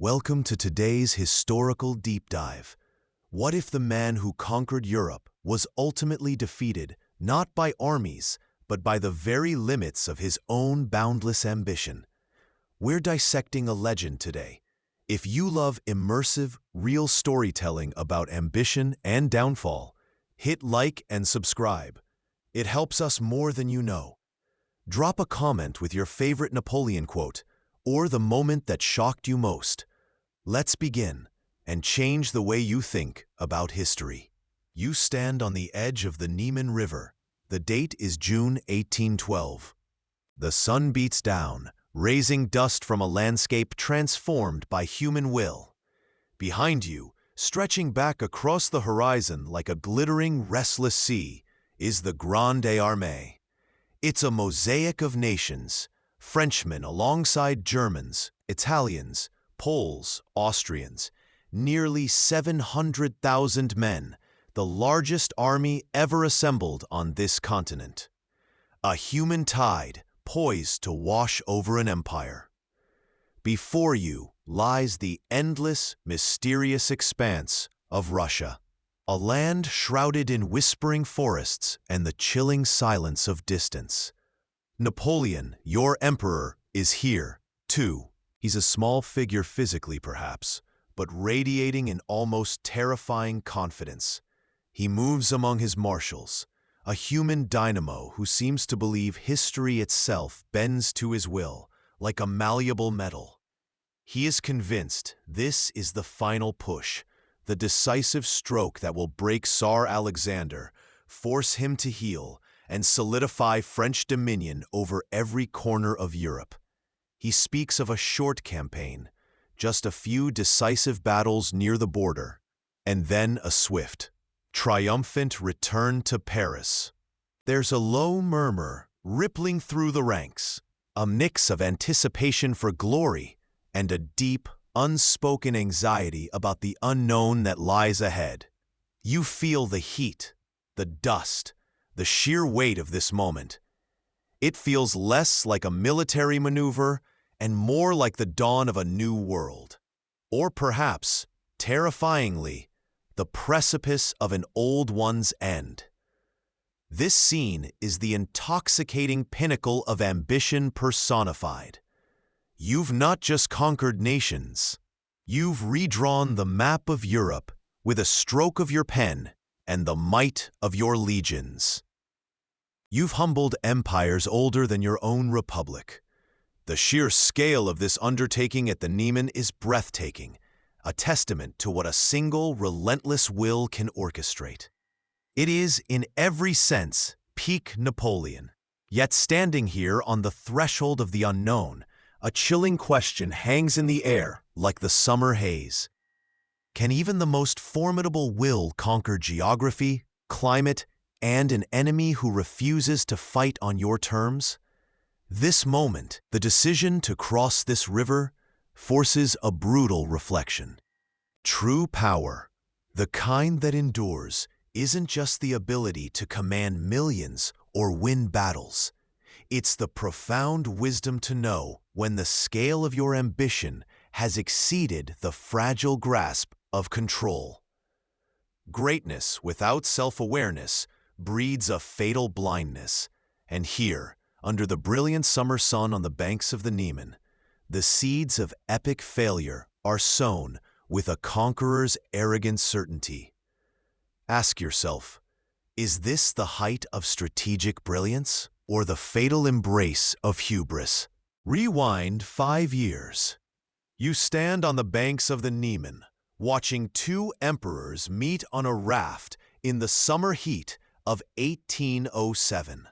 Welcome to today's historical deep dive. What if the man who conquered Europe was ultimately defeated not by armies, but by the very limits of his own boundless ambition? We're dissecting a legend today. If you love immersive, real storytelling about ambition and downfall, hit like and subscribe. It helps us more than you know. Drop a comment with your favorite Napoleon quote or the moment that shocked you most. Let's begin and change the way you think about history. You stand on the edge of the Niemen River. The date is June 1812. The sun beats down, raising dust from a landscape transformed by human will. Behind you, stretching back across the horizon like a glittering, restless sea, is the Grande Armée. It's a mosaic of nations, Frenchmen alongside Germans, Italians, Poles, Austrians, nearly 700,000 men, the largest army ever assembled on this continent. A human tide poised to wash over an empire. Before you lies the endless, mysterious expanse of Russia, a land shrouded in whispering forests and the chilling silence of distance. Napoleon, your emperor, is here, too. He's a small figure physically, perhaps, but radiating an almost terrifying confidence. He moves among his marshals, a human dynamo who seems to believe history itself bends to his will, like a malleable metal. He is convinced this is the final push, the decisive stroke that will break Tsar Alexander, force him to heel, and solidify French dominion over every corner of Europe. He speaks of a short campaign, just a few decisive battles near the border, and then a swift, triumphant return to Paris. There's a low murmur rippling through the ranks, a mix of anticipation for glory and a deep, unspoken anxiety about the unknown that lies ahead. You feel the heat, the dust, the sheer weight of this moment. It feels less like a military maneuver and more like the dawn of a new world. Or perhaps, terrifyingly, the precipice of an old one's end. This scene is the intoxicating pinnacle of ambition personified. You've not just conquered nations. You've redrawn the map of Europe with a stroke of your pen and the might of your legions. You've humbled empires older than your own republic. The sheer scale of this undertaking at the Niemen is breathtaking, a testament to what a single, relentless will can orchestrate. It is, in every sense, peak Napoleon. Yet standing here on the threshold of the unknown, a chilling question hangs in the air like the summer haze. Can even the most formidable will conquer geography, climate, and an enemy who refuses to fight on your terms? This moment, the decision to cross this river, forces a brutal reflection. True power, the kind that endures, isn't just the ability to command millions or win battles. It's the profound wisdom to know when the scale of your ambition has exceeded the fragile grasp of control. Greatness without self-awareness breeds a fatal blindness, and here, under the brilliant summer sun on the banks of the Niemen, the seeds of epic failure are sown with a conqueror's arrogant certainty. Ask yourself, is this the height of strategic brilliance or the fatal embrace of hubris? Rewind 5 years. You stand on the banks of the Niemen, watching two emperors meet on a raft in the summer heat of 1807.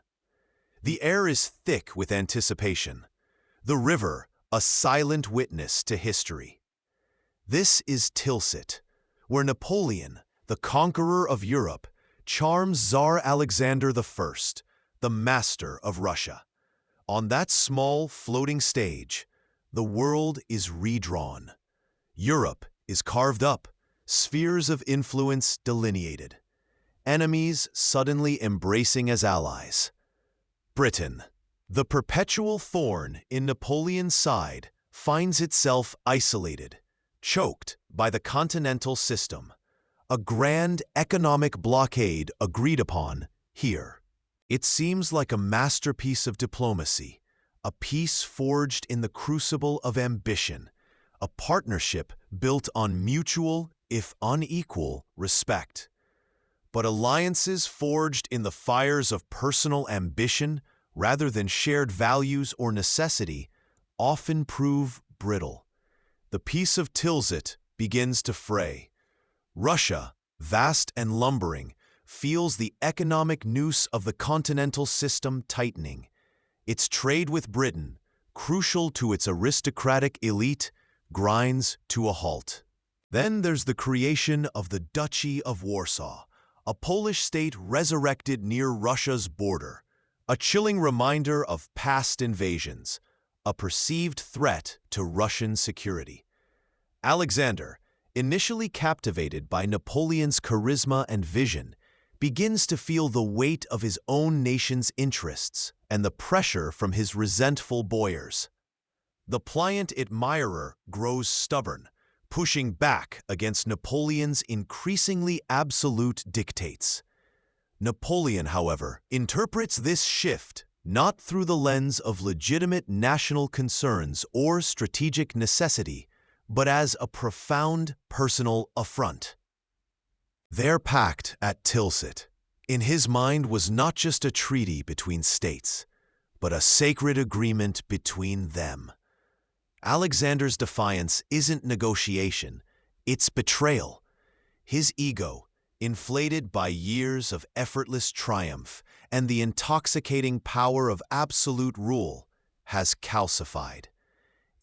The air is thick with anticipation. The river, a silent witness to history. This is Tilsit, where Napoleon, the conqueror of Europe, charms Tsar Alexander I, the master of Russia. On that small, floating stage, the world is redrawn. Europe is carved up, spheres of influence delineated. Enemies suddenly embracing as allies. Britain, the perpetual thorn in Napoleon's side, finds itself isolated, choked by the continental system. A grand economic blockade agreed upon here. It seems like a masterpiece of diplomacy, a peace forged in the crucible of ambition, a partnership built on mutual, if unequal, respect. But alliances forged in the fires of personal ambition, rather than shared values or necessity, often prove brittle. The Peace of Tilsit begins to fray. Russia, vast and lumbering, feels the economic noose of the continental system tightening. Its trade with Britain, crucial to its aristocratic elite, grinds to a halt. Then there's the creation of the Duchy of Warsaw, a Polish state resurrected near Russia's border, a chilling reminder of past invasions, a perceived threat to Russian security. Alexander, initially captivated by Napoleon's charisma and vision, begins to feel the weight of his own nation's interests and the pressure from his resentful boyars. The pliant admirer grows stubborn, pushing back against Napoleon's increasingly absolute dictates. Napoleon, however, interprets this shift not through the lens of legitimate national concerns or strategic necessity, but as a profound personal affront. Their pact at Tilsit, in his mind, was not just a treaty between states, but a sacred agreement between them. Alexander's defiance isn't negotiation, it's betrayal. His ego, inflated by years of effortless triumph and the intoxicating power of absolute rule, has calcified.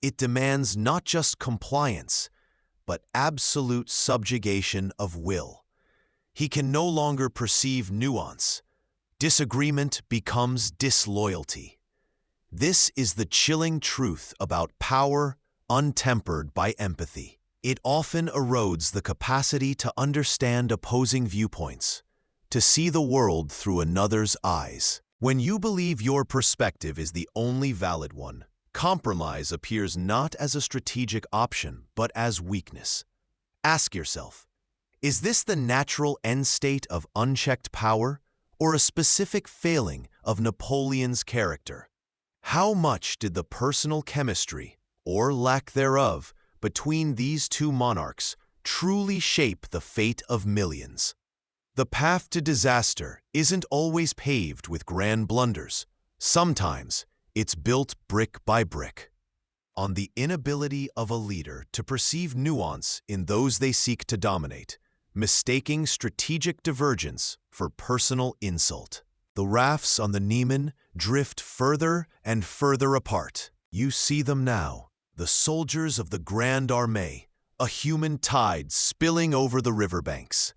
It demands not just compliance, but absolute subjugation of will. He can no longer perceive nuance. Disagreement becomes disloyalty. This is the chilling truth about power untempered by empathy. It often erodes the capacity to understand opposing viewpoints, to see the world through another's eyes. When you believe your perspective is the only valid one, compromise appears not as a strategic option, but as weakness. Ask yourself, is this the natural end state of unchecked power, or a specific failing of Napoleon's character? How much did the personal chemistry, or lack thereof, between these two monarchs truly shape the fate of millions? The path to disaster isn't always paved with grand blunders. Sometimes it's built brick by brick. On the inability of a leader to perceive nuance in those they seek to dominate, mistaking strategic divergence for personal insult. The rafts on the Niemen drift further and further apart. You see them now, the soldiers of the Grande Armée, a human tide spilling over the riverbanks.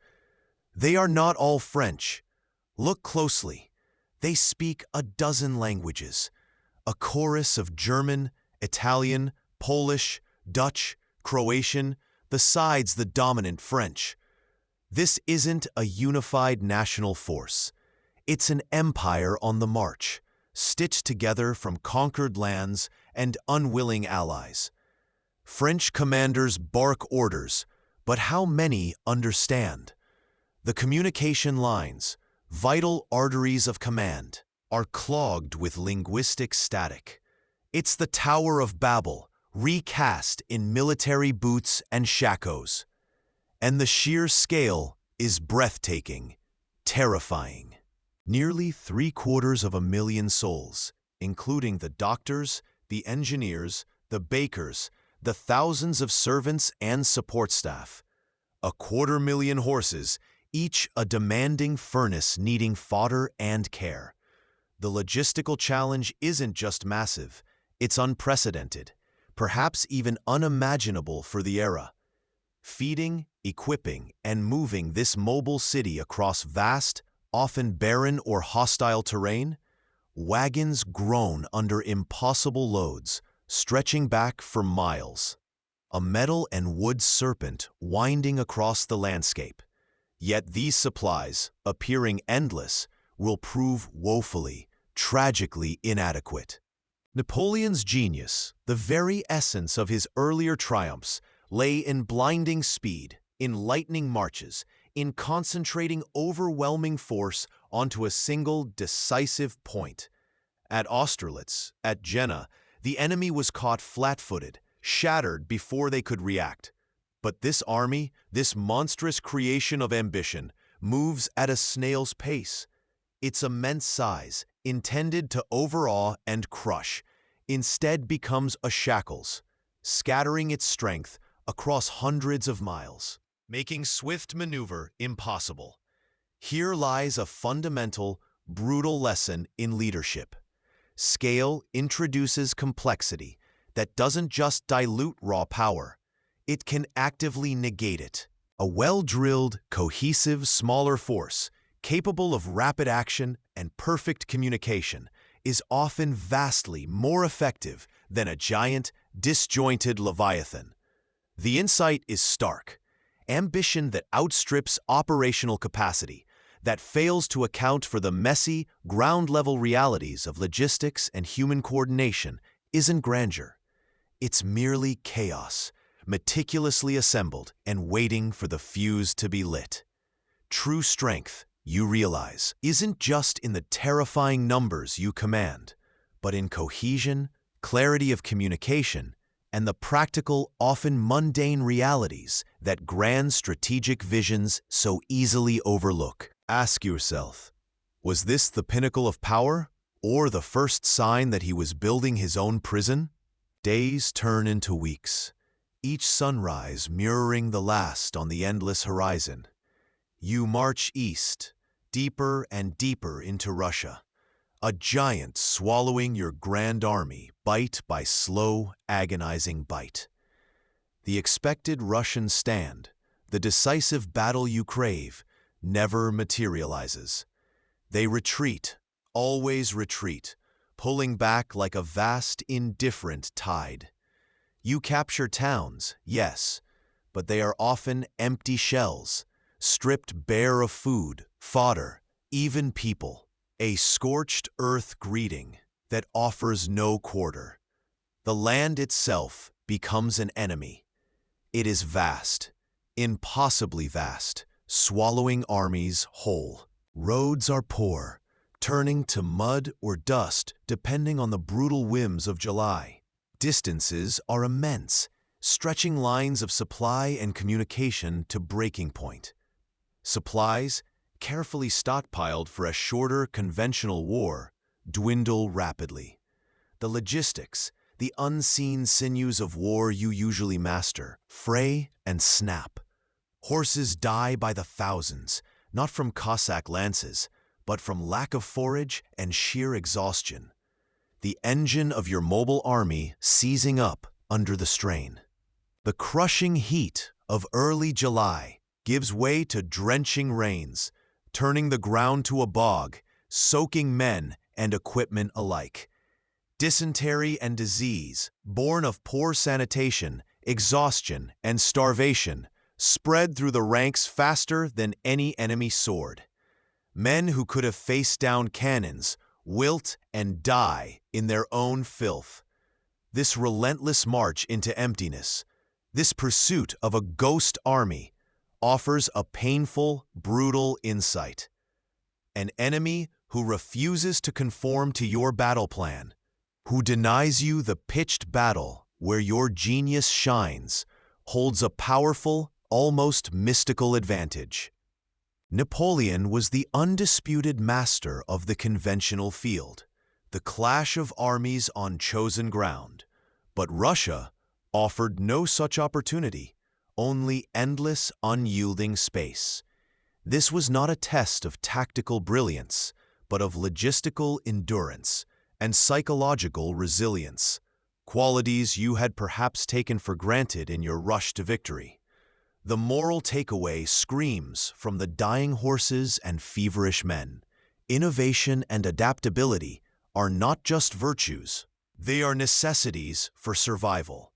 They are not all French. Look closely. They speak a dozen languages, a chorus of German, Italian, Polish, Dutch, Croatian, besides the dominant French. This isn't a unified national force. It's an empire on the march, stitched together from conquered lands and unwilling allies. French commanders bark orders, but how many understand? The communication lines, vital arteries of command, are clogged with linguistic static. It's the Tower of Babel, recast in military boots and shakos. And the sheer scale is breathtaking, terrifying. Nearly 750,000 souls, including the doctors, the engineers, the bakers, the thousands of servants and support staff. 250,000 horses, each a demanding furnace needing fodder and care. The logistical challenge isn't just massive, it's unprecedented, perhaps even unimaginable for the era. Feeding, equipping, and moving this mobile city across vast, often barren or hostile terrain, wagons groan under impossible loads, stretching back for miles. A metal and wood serpent winding across the landscape. Yet these supplies, appearing endless, will prove woefully, tragically inadequate. Napoleon's genius, the very essence of his earlier triumphs, lay in blinding speed, in lightning marches, in concentrating overwhelming force onto a single decisive point. At Austerlitz, at Jena, the enemy was caught flat-footed, shattered before they could react. But this army, this monstrous creation of ambition, moves at a snail's pace. Its immense size, intended to overawe and crush, instead becomes a shackles, scattering its strength across hundreds of miles, making swift maneuver impossible. Here lies a fundamental, brutal lesson in leadership. Scale introduces complexity that doesn't just dilute raw power, it can actively negate it. A well-drilled, cohesive, smaller force, capable of rapid action and perfect communication, is often vastly more effective than a giant, disjointed leviathan. The insight is stark. Ambition that outstrips operational capacity, that fails to account for the messy, ground-level realities of logistics and human coordination, isn't grandeur. It's merely chaos, meticulously assembled and waiting for the fuse to be lit. True strength, you realize, isn't just in the terrifying numbers you command, but in cohesion, clarity of communication, and the practical, often mundane realities that grand strategic visions so easily overlook. Ask yourself, was this the pinnacle of power, or the first sign that he was building his own prison? Days turn into weeks, each sunrise mirroring the last on the endless horizon. You march east, deeper and deeper into Russia, a giant swallowing your Grand Army bite by slow, agonizing bite. The expected Russian stand, the decisive battle you crave, never materializes. They retreat, always retreat, pulling back like a vast, indifferent tide. You capture towns, yes, but they are often empty shells, stripped bare of food, fodder, even people. A scorched earth greeting that offers no quarter. The land itself becomes an enemy. It is vast, impossibly vast, swallowing armies whole. Roads are poor, turning to mud or dust depending on the brutal whims of July. Distances are immense, stretching lines of supply and communication to breaking point. Supplies, carefully stockpiled for a shorter conventional war, dwindle rapidly. The logistics, the unseen sinews of war you usually master, fray and snap. Horses die by the thousands, not from Cossack lances, but from lack of forage and sheer exhaustion. The engine of your mobile army seizing up under the strain. The crushing heat of early July gives way to drenching rains, turning the ground to a bog, soaking men and equipment alike. Dysentery and disease, born of poor sanitation, exhaustion, and starvation, spread through the ranks faster than any enemy sword. Men who could have faced down cannons wilt and die in their own filth. This relentless march into emptiness, this pursuit of a ghost army, offers a painful, brutal insight. An enemy who refuses to conform to your battle plan, who denies you the pitched battle where your genius shines, holds a powerful, almost mystical advantage. Napoleon was the undisputed master of the conventional field, the clash of armies on chosen ground. But Russia offered no such opportunity, only endless, unyielding space. This was not a test of tactical brilliance, but of logistical endurance and psychological resilience, qualities you had perhaps taken for granted in your rush to victory. The moral takeaway screams from the dying horses and feverish men. Innovation and adaptability are not just virtues, they are necessities for survival.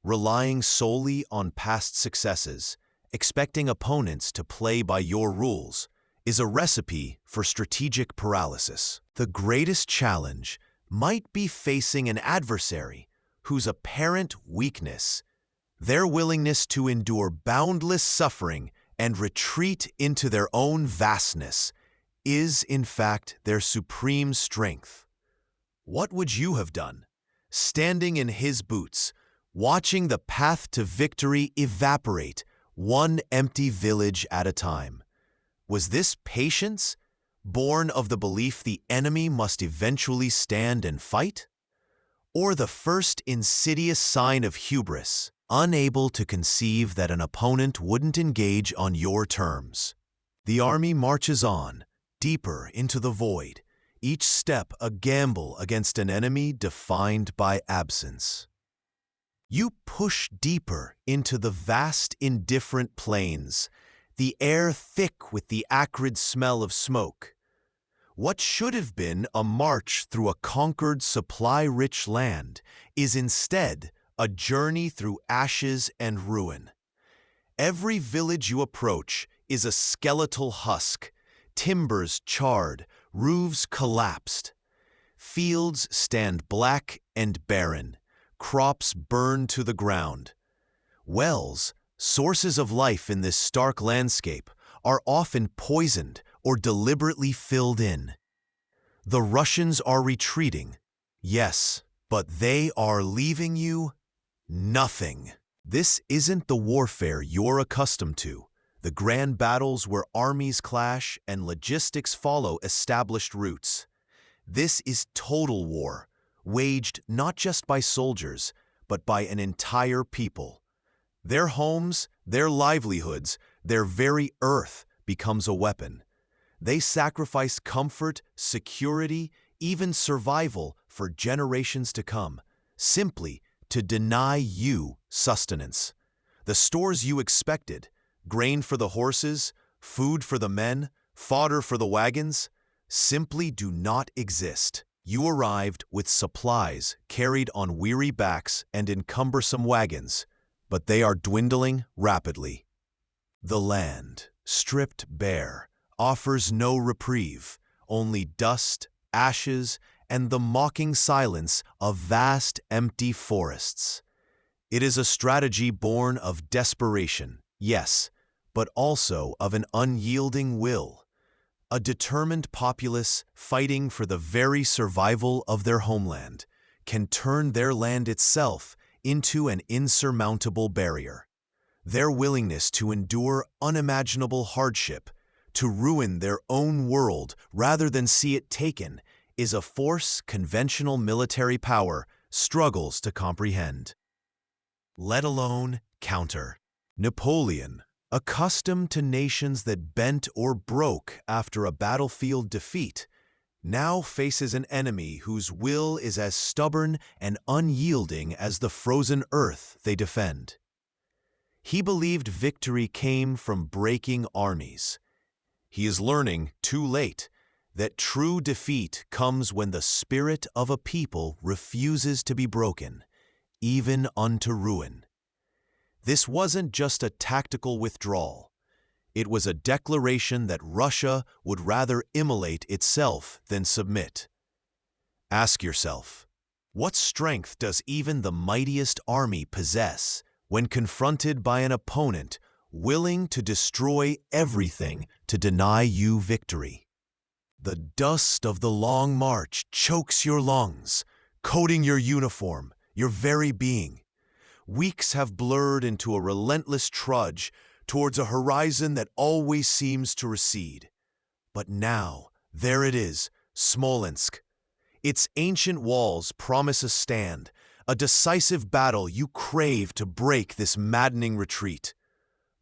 Relying solely on past successes, expecting opponents to play by your rules, is a recipe for strategic paralysis. The greatest challenge might be facing an adversary whose apparent weakness Their willingness to endure boundless suffering and retreat into their own vastness is, in fact, their supreme strength. What would you have done, standing in his boots, watching the path to victory evaporate one empty village at a time? Was this patience, born of the belief the enemy must eventually stand and fight? Or the first insidious sign of hubris, unable to conceive that an opponent wouldn't engage on your terms? The army marches on, deeper into the void, each step a gamble against an enemy defined by absence. You push deeper into the vast, indifferent plains, the air thick with the acrid smell of smoke. What should have been a march through a conquered, supply-rich land is instead a journey through ashes and ruin. Every village you approach is a skeletal husk, timbers charred, roofs collapsed. Fields stand black and barren, crops burned to the ground. Wells, sources of life in this stark landscape, are often poisoned or deliberately filled in. The Russians are retreating, yes, but they are leaving you nothing. This isn't the warfare you're accustomed to, the grand battles where armies clash and logistics follow established routes. This is total war, waged not just by soldiers, but by an entire people. Their homes, their livelihoods, their very earth becomes a weapon. They sacrifice comfort, security, even survival for generations to come, simply to deny you sustenance. The stores you expected, grain for the horses, food for the men, fodder for the wagons, simply do not exist. You arrived with supplies carried on weary backs and in cumbersome wagons, but they are dwindling rapidly. The land, stripped bare, offers no reprieve, only dust, ashes, and the mocking silence of vast empty forests. It is a strategy born of desperation, yes, but also of an unyielding will. A determined populace fighting for the very survival of their homeland can turn their land itself into an insurmountable barrier. Their willingness to endure unimaginable hardship, to ruin their own world rather than see it taken, is a force conventional military power struggles to comprehend, let alone counter. Napoleon, accustomed to nations that bent or broke after a battlefield defeat, now faces an enemy whose will is as stubborn and unyielding as the frozen earth they defend. He believed victory came from breaking armies. He is learning, too late, that true defeat comes when the spirit of a people refuses to be broken, even unto ruin. This wasn't just a tactical withdrawal. It was a declaration that Russia would rather immolate itself than submit. Ask yourself, what strength does even the mightiest army possess when confronted by an opponent willing to destroy everything to deny you victory? The dust of the long march chokes your lungs, coating your uniform, your very being. Weeks have blurred into a relentless trudge towards a horizon that always seems to recede. But now, there it is, Smolensk. Its ancient walls promise a stand, a decisive battle you crave to break this maddening retreat.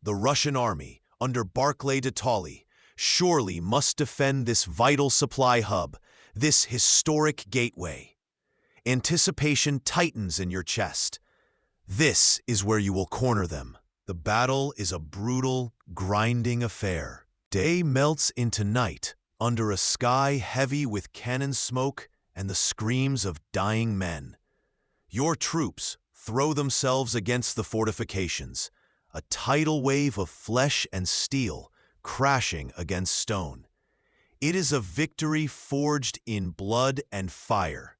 The Russian army, under Barclay de Tolly, surely must defend this vital supply hub, this historic gateway. Anticipation tightens in your chest. This is where you will corner them. The battle is a brutal, grinding affair. Day melts into night, under a sky heavy with cannon smoke and the screams of dying men. Your troops throw themselves against the fortifications, a tidal wave of flesh and steel crashing against stone. It is a victory forged in blood and fire.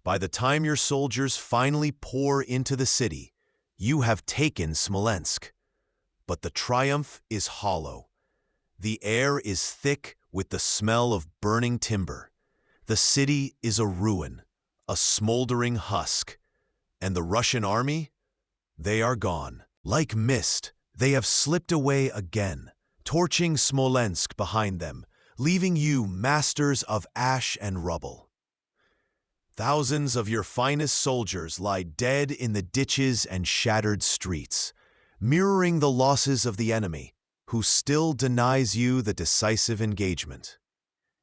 By the time your soldiers finally pour into the city, You have taken Smolensk. But the triumph is hollow. The air is thick with the smell of burning timber. The city is a ruin, a smoldering husk. And the Russian army? They are gone. Like mist, they have slipped away again, torching Smolensk behind them, leaving you masters of ash and rubble. Thousands of your finest soldiers lie dead in the ditches and shattered streets, mirroring the losses of the enemy, who still denies you the decisive engagement.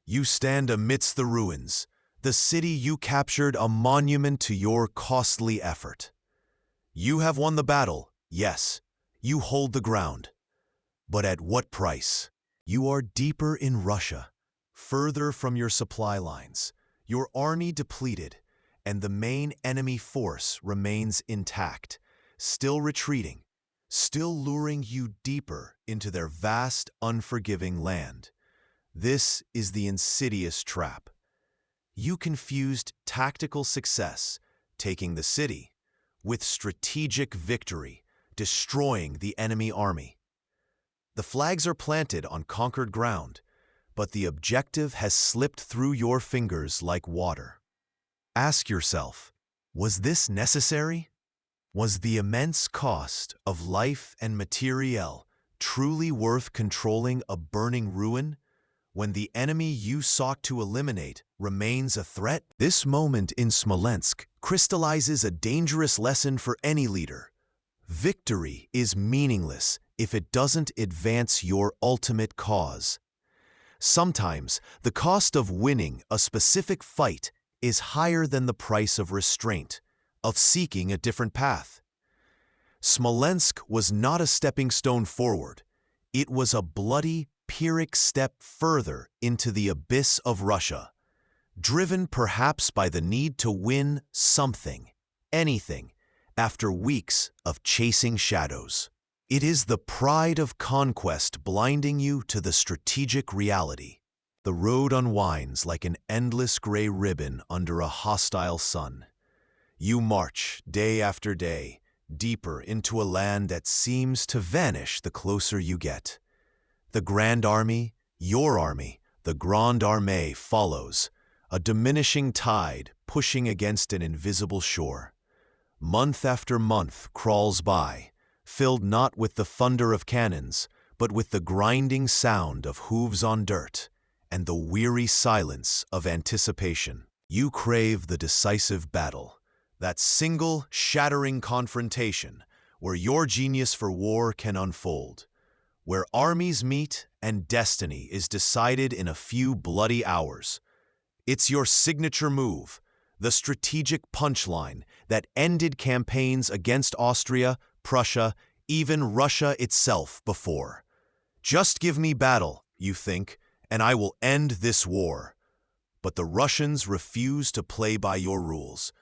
You stand amidst the ruins, the city you captured a monument to your costly effort. You have won the battle, yes, you hold the ground. But at what price? You are deeper in Russia, further from your supply lines, your army depleted, and the main enemy force remains intact, still retreating, still luring you deeper into their vast, unforgiving land. This is the insidious trap. You confused tactical success, taking the city, with strategic victory, destroying the enemy army. The flags are planted on conquered ground, but the objective has slipped through your fingers like water. Ask yourself, was this necessary? Was the immense cost of life and materiel truly worth controlling a burning ruin when the enemy you sought to eliminate remains a threat? This moment in Smolensk crystallizes a dangerous lesson for any leader. Victory is meaningless if it doesn't advance your ultimate cause. Sometimes the cost of winning a specific fight is higher than the price of restraint, of seeking a different path. Smolensk was not a stepping stone forward. It was a bloody, Pyrrhic step further into the abyss of Russia, driven perhaps by the need to win something, anything, after weeks of chasing shadows. It is the pride of conquest blinding you to the strategic reality. The road unwinds like an endless gray ribbon under a hostile sun. You march day after day, deeper into a land that seems to vanish the closer you get. The Grande Armée, your army, the Grande Armée follows, a diminishing tide pushing against an invisible shore. Month after month crawls by, filled not with the thunder of cannons, but with the grinding sound of hooves on dirt and the weary silence of anticipation. You crave the decisive battle, that single, shattering confrontation where your genius for war can unfold, where armies meet and destiny is decided in a few bloody hours. It's your signature move, the strategic punchline that ended campaigns against Austria, Prussia, even Russia itself before. Just give me battle, you think, and I will end this war. But the Russians refuse to play by your rules.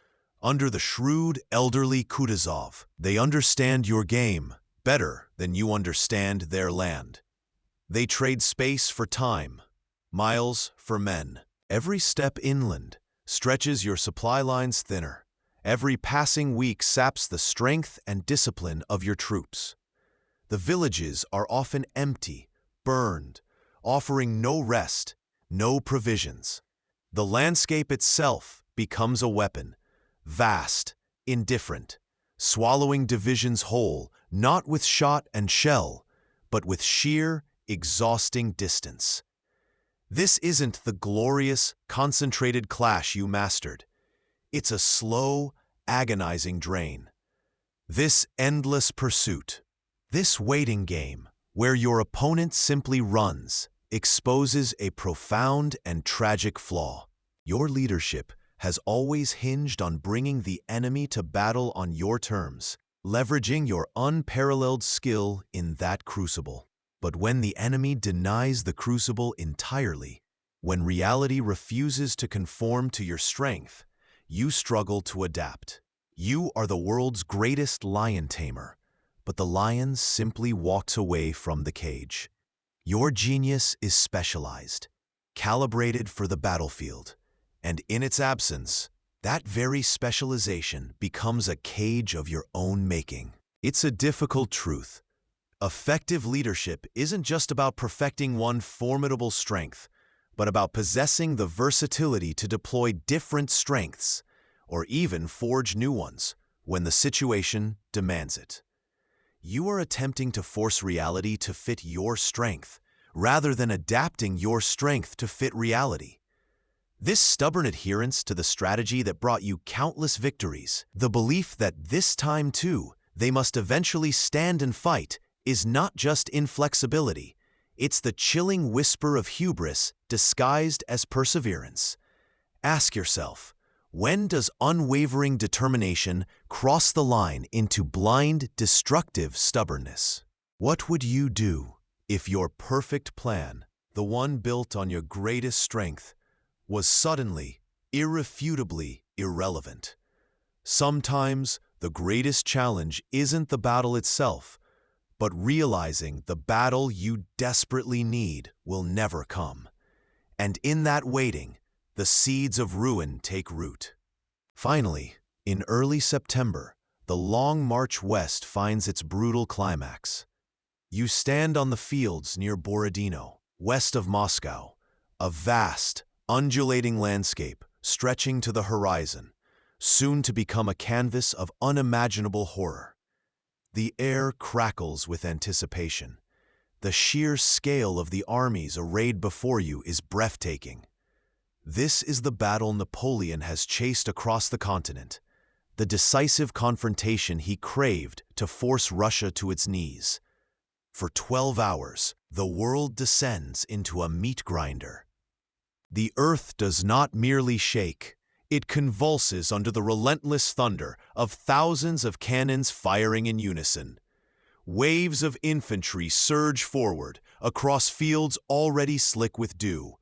Under the shrewd, elderly Kutuzov, they understand your game better than you understand their land. They trade space for time, miles for men. Every step inland stretches your supply lines thinner. Every passing week saps the strength and discipline of your troops. The villages are often empty, burned, offering no rest, no provisions. The landscape itself becomes a weapon, vast, indifferent, swallowing divisions whole, not with shot and shell, but with sheer, exhausting distance. This isn't the glorious, concentrated clash you mastered. It's a slow, agonizing drain. This endless pursuit, this waiting game, where your opponent simply runs, exposes a profound and tragic flaw. Your leadership has always hinged on bringing the enemy to battle on your terms, leveraging your unparalleled skill in that crucible. But when the enemy denies the crucible entirely, when reality refuses to conform to your strength, you struggle to adapt. You are the world's greatest lion tamer, but the lion simply walks away from the cage. Your genius is specialized, calibrated for the battlefield, and in its absence, that very specialization becomes a cage of your own making. It's a difficult truth. Effective leadership isn't just about perfecting one formidable strength, but about possessing the versatility to deploy different strengths, or even forge new ones, when the situation demands it. You are attempting to force reality to fit your strength, rather than adapting your strength to fit reality. This stubborn adherence to the strategy that brought you countless victories, the belief that this time too, they must eventually stand and fight, is not just inflexibility, it's the chilling whisper of hubris disguised as perseverance. Ask yourself, when does unwavering determination cross the line into blind, destructive stubbornness? What would you do if your perfect plan, the one built on your greatest strength, was suddenly, irrefutably irrelevant? Sometimes the greatest challenge isn't the battle itself, but realizing the battle you desperately need will never come. And in that waiting, the seeds of ruin take root. Finally, in early September, the long march west finds its brutal climax. You stand on the fields near Borodino, west of Moscow, a vast, undulating landscape stretching to the horizon, soon to become a canvas of unimaginable horror. The air crackles with anticipation. The sheer scale of the armies arrayed before you is breathtaking. This is the battle Napoleon has chased across the continent, the decisive confrontation he craved to force Russia to its knees. For 12 hours, the world descends into a meat grinder. The earth does not merely shake, it convulses under the relentless thunder of thousands of cannons firing in unison. Waves of infantry surge forward across fields already slick with dew,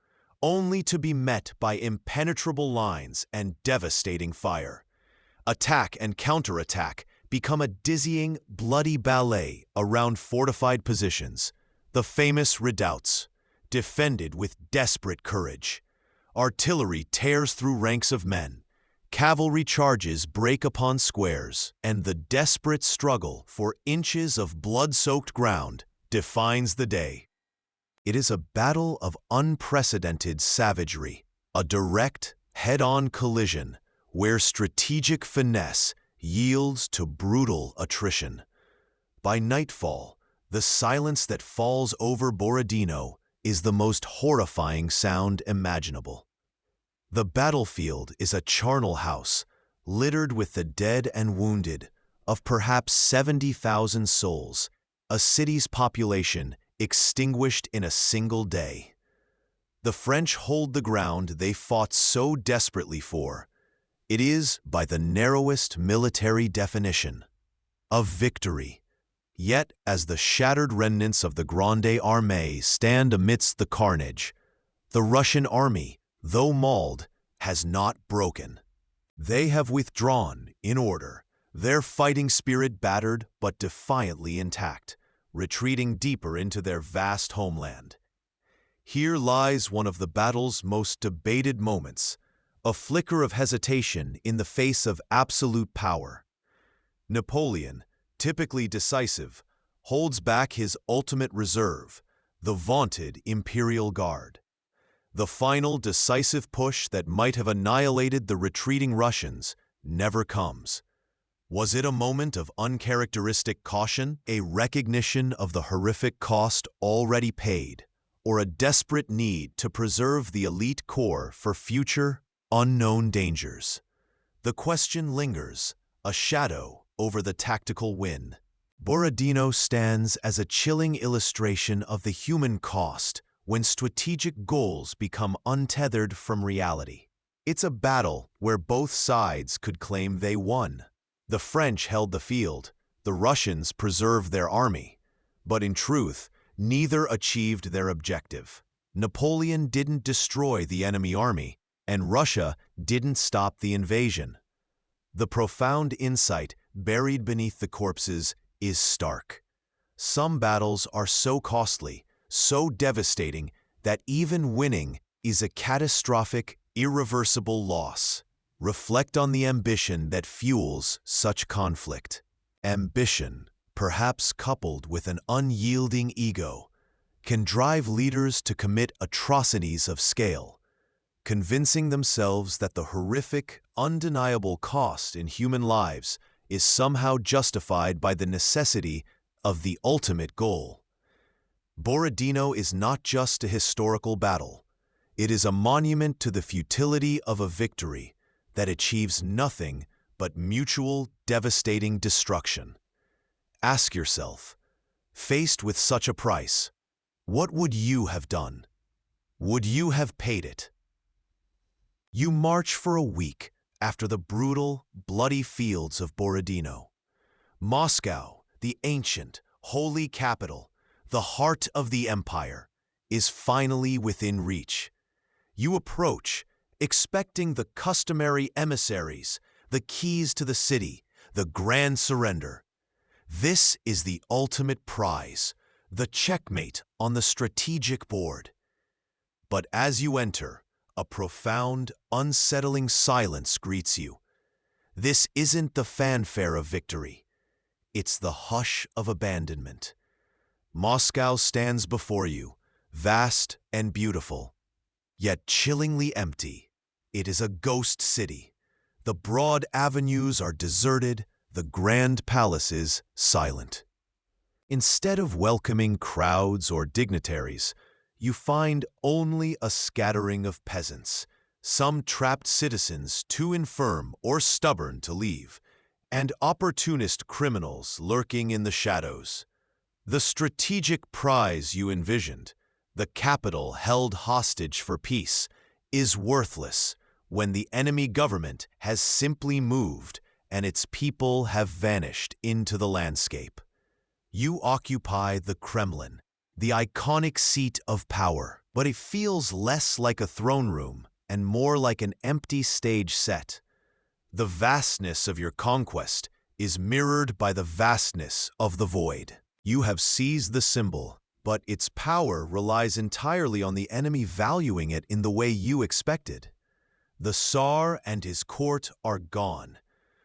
only to be met by impenetrable lines and devastating fire. Attack and counterattack become a dizzying, bloody ballet around fortified positions, the famous redoubts, defended with desperate courage. Artillery tears through ranks of men, cavalry charges break upon squares, and the desperate struggle for inches of blood-soaked ground defines the day. It is a battle of unprecedented savagery, a direct, head-on collision where strategic finesse yields to brutal attrition. By nightfall, the silence that falls over Borodino is the most horrifying sound imaginable. The battlefield is a charnel house, littered with the dead and wounded, of perhaps 70,000 souls, a city's population extinguished in a single day. The French hold the ground they fought so desperately for. It is, by the narrowest military definition, a victory. Yet, as the shattered remnants of the Grande Armée stand amidst the carnage, the Russian army, though mauled, has not broken. They have withdrawn in order, their fighting spirit battered but defiantly intact, retreating deeper into their vast homeland. Here lies one of the battle's most debated moments, a flicker of hesitation in the face of absolute power. Napoleon, typically decisive, holds back his ultimate reserve, the vaunted Imperial Guard. The final decisive push that might have annihilated the retreating Russians never comes. Was it a moment of uncharacteristic caution, a recognition of the horrific cost already paid, or a desperate need to preserve the elite corps for future, unknown dangers? The question lingers, a shadow over the tactical win. Borodino stands as a chilling illustration of the human cost when strategic goals become untethered from reality. It's a battle where both sides could claim they won. The French held the field, the Russians preserved their army, but in truth, neither achieved their objective. Napoleon didn't destroy the enemy army, and Russia didn't stop the invasion. The profound insight buried beneath the corpses is stark. Some battles are so costly, so devastating, that even winning is a catastrophic, irreversible loss. Reflect on the ambition that fuels such conflict. Ambition, perhaps coupled with an unyielding ego, can drive leaders to commit atrocities of scale, convincing themselves that the horrific, undeniable cost in human lives is somehow justified by the necessity of the ultimate goal. Borodino is not just a historical battle. It is a monument to the futility of a victory that achieves nothing but mutual, devastating destruction. Ask yourself, faced with such a price, what would you have done? Would you have paid it? You march for a week after the brutal, bloody fields of Borodino. Moscow, the ancient, holy capital, the heart of the empire, is finally within reach. You approach, expecting the customary emissaries, the keys to the city, the grand surrender. This is the ultimate prize, the checkmate on the strategic board. But as you enter, a profound, unsettling silence greets you. This isn't the fanfare of victory. It's the hush of abandonment. Moscow stands before you, vast and beautiful, yet chillingly empty. It is a ghost city. The broad avenues are deserted, the grand palaces silent. Instead of welcoming crowds or dignitaries, you find only a scattering of peasants, some trapped citizens too infirm or stubborn to leave, and opportunist criminals lurking in the shadows. The strategic prize you envisioned, the capital held hostage for peace, is worthless when the enemy government has simply moved and its people have vanished into the landscape. You occupy the Kremlin, the iconic seat of power, but it feels less like a throne room and more like an empty stage set. The vastness of your conquest is mirrored by the vastness of the void. You have seized the symbol, but its power relies entirely on the enemy valuing it in the way you expected. The Tsar and his court are gone.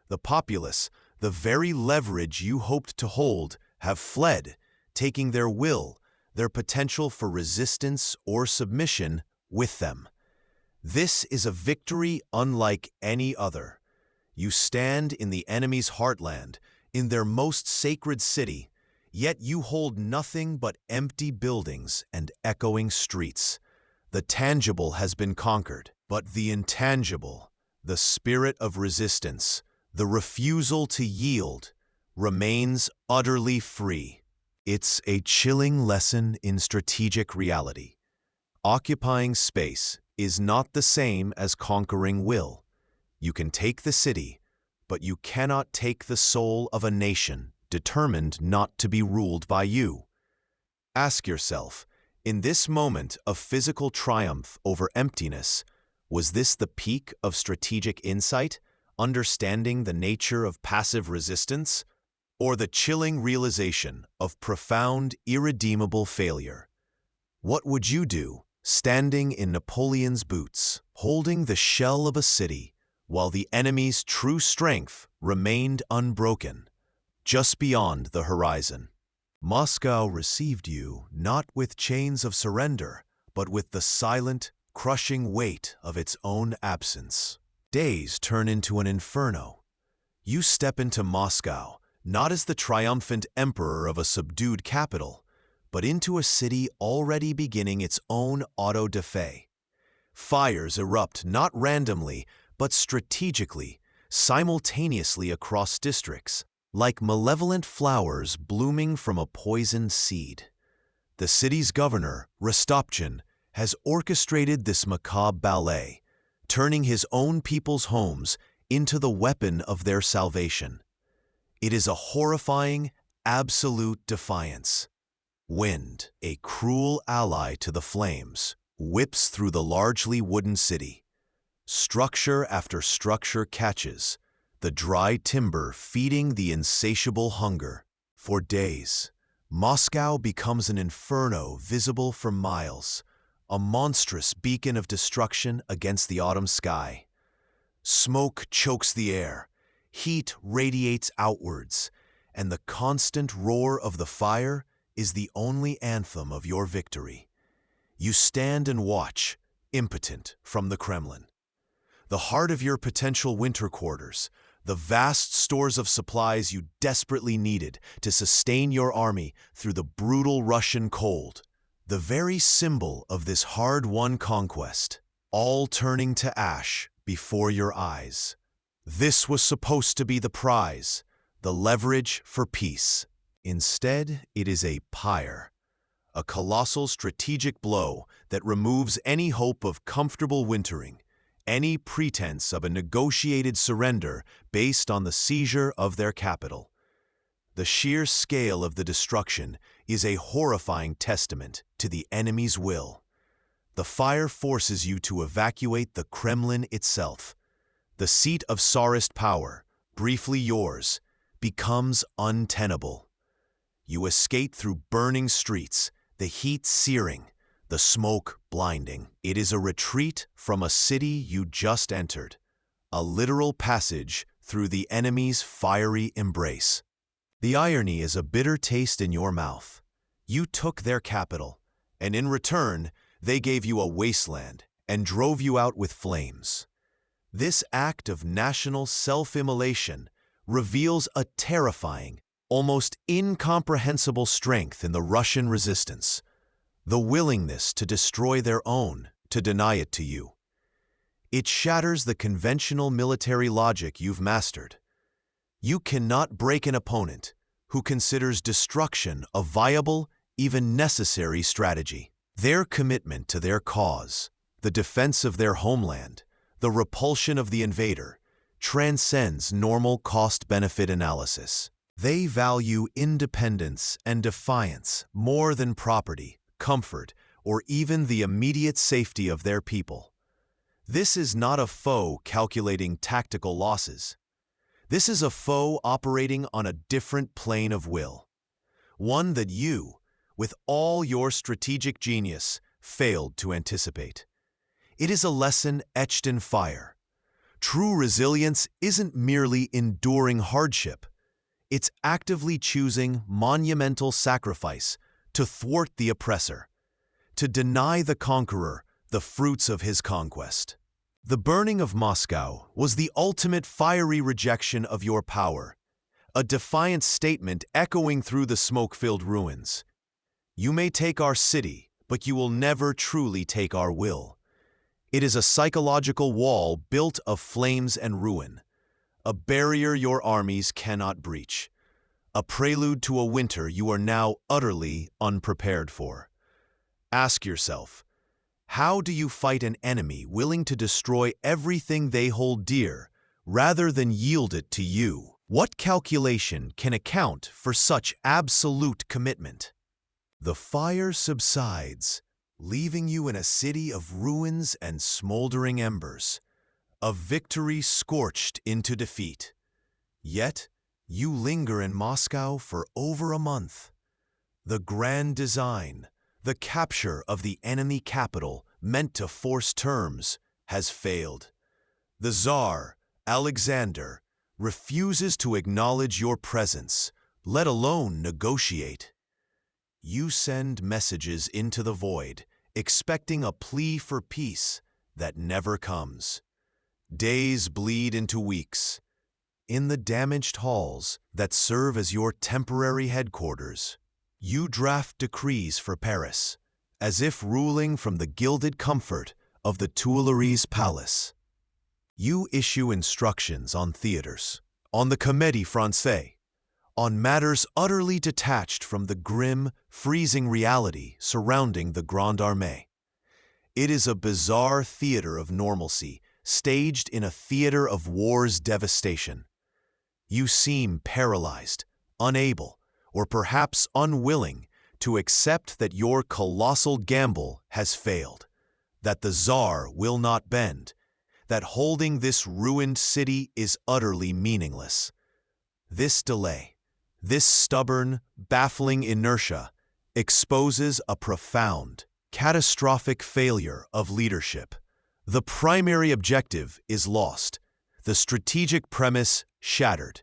The populace, the very leverage you hoped to hold, have fled, taking their will, their potential for resistance or submission with them. This is a victory unlike any other. You stand in the enemy's heartland, in their most sacred city, yet you hold nothing but empty buildings and echoing streets. The tangible has been conquered, but the intangible, the spirit of resistance, the refusal to yield, remains utterly free. It's a chilling lesson in strategic reality. Occupying space is not the same as conquering will. You can take the city, but you cannot take the soul of a nation determined not to be ruled by you. Ask yourself, in this moment of physical triumph over emptiness, was this the peak of strategic insight, understanding the nature of passive resistance, or the chilling realization of profound, irredeemable failure? What would you do, standing in Napoleon's boots, holding the shell of a city, while the enemy's true strength remained unbroken, just beyond the horizon? Moscow received you not with chains of surrender, but with the silent, crushing weight of its own absence. Days turn into an inferno. You step into Moscow, not as the triumphant emperor of a subdued capital, but into a city already beginning its own auto-da-fe. Fires erupt not randomly, but strategically, simultaneously across districts, like malevolent flowers blooming from a poisoned seed. The city's governor, Rostopchin, has orchestrated this macabre ballet, turning his own people's homes into the weapon of their salvation. It is a horrifying, absolute defiance. Wind, a cruel ally to the flames, whips through the largely wooden city. Structure after structure catches, the dry timber feeding the insatiable hunger. For days, Moscow becomes an inferno visible for miles, a monstrous beacon of destruction against the autumn sky. Smoke chokes the air, heat radiates outwards, and the constant roar of the fire is the only anthem of your victory. You stand and watch, impotent, from the Kremlin. The heart of your potential winter quarters, the vast stores of supplies you desperately needed to sustain your army through the brutal Russian cold, the very symbol of this hard-won conquest, all turning to ash before your eyes. This was supposed to be the prize, the leverage for peace. Instead, it is a pyre, a colossal strategic blow that removes any hope of comfortable wintering, any pretense of a negotiated surrender based on the seizure of their capital. The sheer scale of the destruction is a horrifying testament to the enemy's will. The fire forces you to evacuate the Kremlin itself. The seat of Tsarist power, briefly yours, becomes untenable. You escape through burning streets, the heat searing, the smoke blinding. It is a retreat from a city you just entered, a literal passage through the enemy's fiery embrace. The irony is a bitter taste in your mouth. You took their capital, and in return, they gave you a wasteland and drove you out with flames. This act of national self-immolation reveals a terrifying, almost incomprehensible strength in the Russian resistance, the willingness to destroy their own, to deny it to you. It shatters the conventional military logic you've mastered. You cannot break an opponent who considers destruction a viable, even necessary strategy. Their commitment to their cause, the defense of their homeland, the repulsion of the invader, transcends normal cost-benefit analysis. They value independence and defiance more than property, comfort, or even the immediate safety of their people. This is not a foe calculating tactical losses. This is a foe operating on a different plane of will, one that you, with all your strategic genius, failed to anticipate. It is a lesson etched in fire. True resilience isn't merely enduring hardship. It's actively choosing monumental sacrifice to thwart the oppressor, to deny the conqueror the fruits of his conquest. The burning of Moscow was the ultimate fiery rejection of your power, a defiant statement echoing through the smoke-filled ruins. You may take our city, but you will never truly take our will. It is a psychological wall built of flames and ruin, a barrier your armies cannot breach, a prelude to a winter you are now utterly unprepared for. Ask yourself, how do you fight an enemy willing to destroy everything they hold dear rather than yield it to you? What calculation can account for such absolute commitment? The fire subsides, leaving you in a city of ruins and smoldering embers, a victory scorched into defeat. Yet, you linger in Moscow for over a month. The grand design, the capture of the enemy capital meant to force terms, has failed. The Tsar, Alexander, refuses to acknowledge your presence, let alone negotiate. You send messages into the void, expecting a plea for peace that never comes. Days bleed into weeks. In the damaged halls that serve as your temporary headquarters, you draft decrees for Paris, as if ruling from the gilded comfort of the Tuileries Palace. You issue instructions on theaters, on the Comédie Française, on matters utterly detached from the grim, freezing reality surrounding the Grande Armée. It is a bizarre theater of normalcy, staged in a theater of war's devastation. You seem paralyzed, unable, or perhaps unwilling to accept that your colossal gamble has failed, that the Tsar will not bend, that holding this ruined city is utterly meaningless. This delay, this stubborn, baffling inertia, exposes a profound, catastrophic failure of leadership. The primary objective is lost, the strategic premise shattered.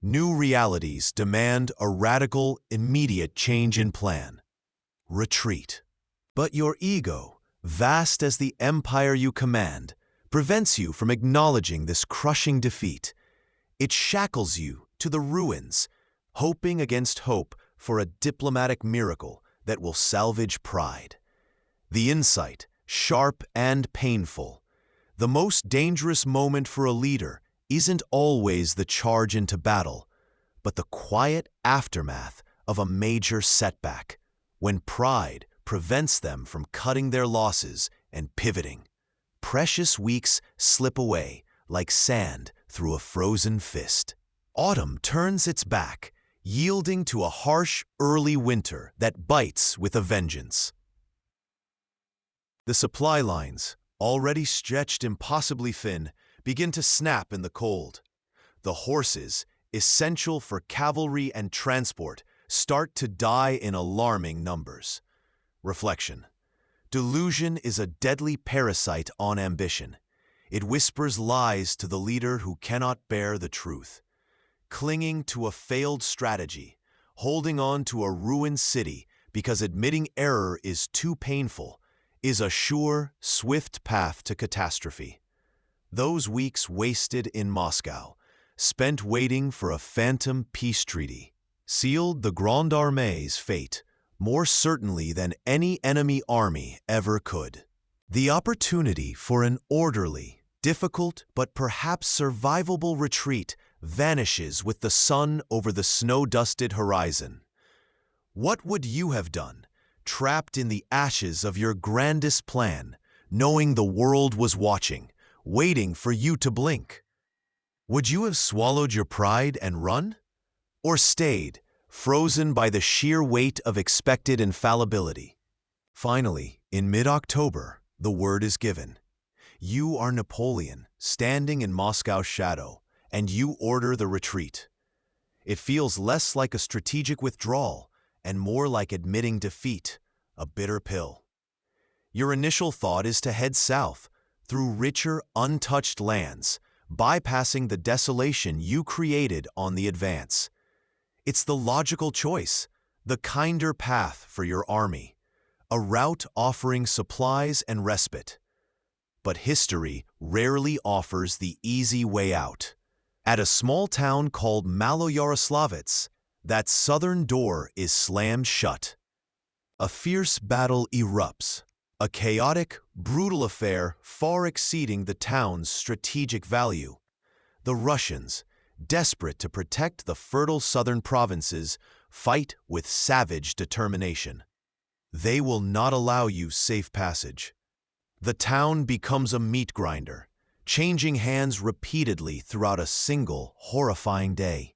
New realities demand a radical, immediate change in plan. Retreat. But your ego, vast as the empire you command, prevents you from acknowledging this crushing defeat. It shackles you to the ruins, hoping against hope for a diplomatic miracle that will salvage pride. The insight, sharp and painful. The most dangerous moment for a leader isn't always the charge into battle, but the quiet aftermath of a major setback, when pride prevents them from cutting their losses and pivoting. Precious weeks slip away like sand through a frozen fist. Autumn turns its back, yielding to a harsh early winter that bites with a vengeance. The supply lines, already stretched impossibly thin, begin to snap in the cold. The horses, essential for cavalry and transport, start to die in alarming numbers. Reflection. Delusion is a deadly parasite on ambition. It whispers lies to the leader who cannot bear the truth. Clinging to a failed strategy, holding on to a ruined city because admitting error is too painful, is a sure, swift path to catastrophe. Those weeks wasted in Moscow, spent waiting for a phantom peace treaty, sealed the Grande Armée's fate more certainly than any enemy army ever could. The opportunity for an orderly, difficult but perhaps survivable retreat vanishes with the sun over the snow-dusted horizon. What would you have done, trapped in the ashes of your grandest plan, knowing the world was watching, waiting for you to blink? Would you have swallowed your pride and run? Or stayed, frozen by the sheer weight of expected infallibility? Finally, in mid-October, the word is given. You are Napoleon, standing in Moscow's shadow, and you order the retreat. It feels less like a strategic withdrawal and more like admitting defeat, a bitter pill. Your initial thought is to head south, through richer, untouched lands, bypassing the desolation you created on the advance. It's the logical choice, the kinder path for your army, a route offering supplies and respite. But history rarely offers the easy way out. At a small town called Maloyaroslavets, that southern door is slammed shut. A fierce battle erupts, a chaotic, brutal affair far exceeding the town's strategic value. The Russians, desperate to protect the fertile southern provinces, fight with savage determination. They will not allow you safe passage. The town becomes a meat grinder, changing hands repeatedly throughout a single horrifying day.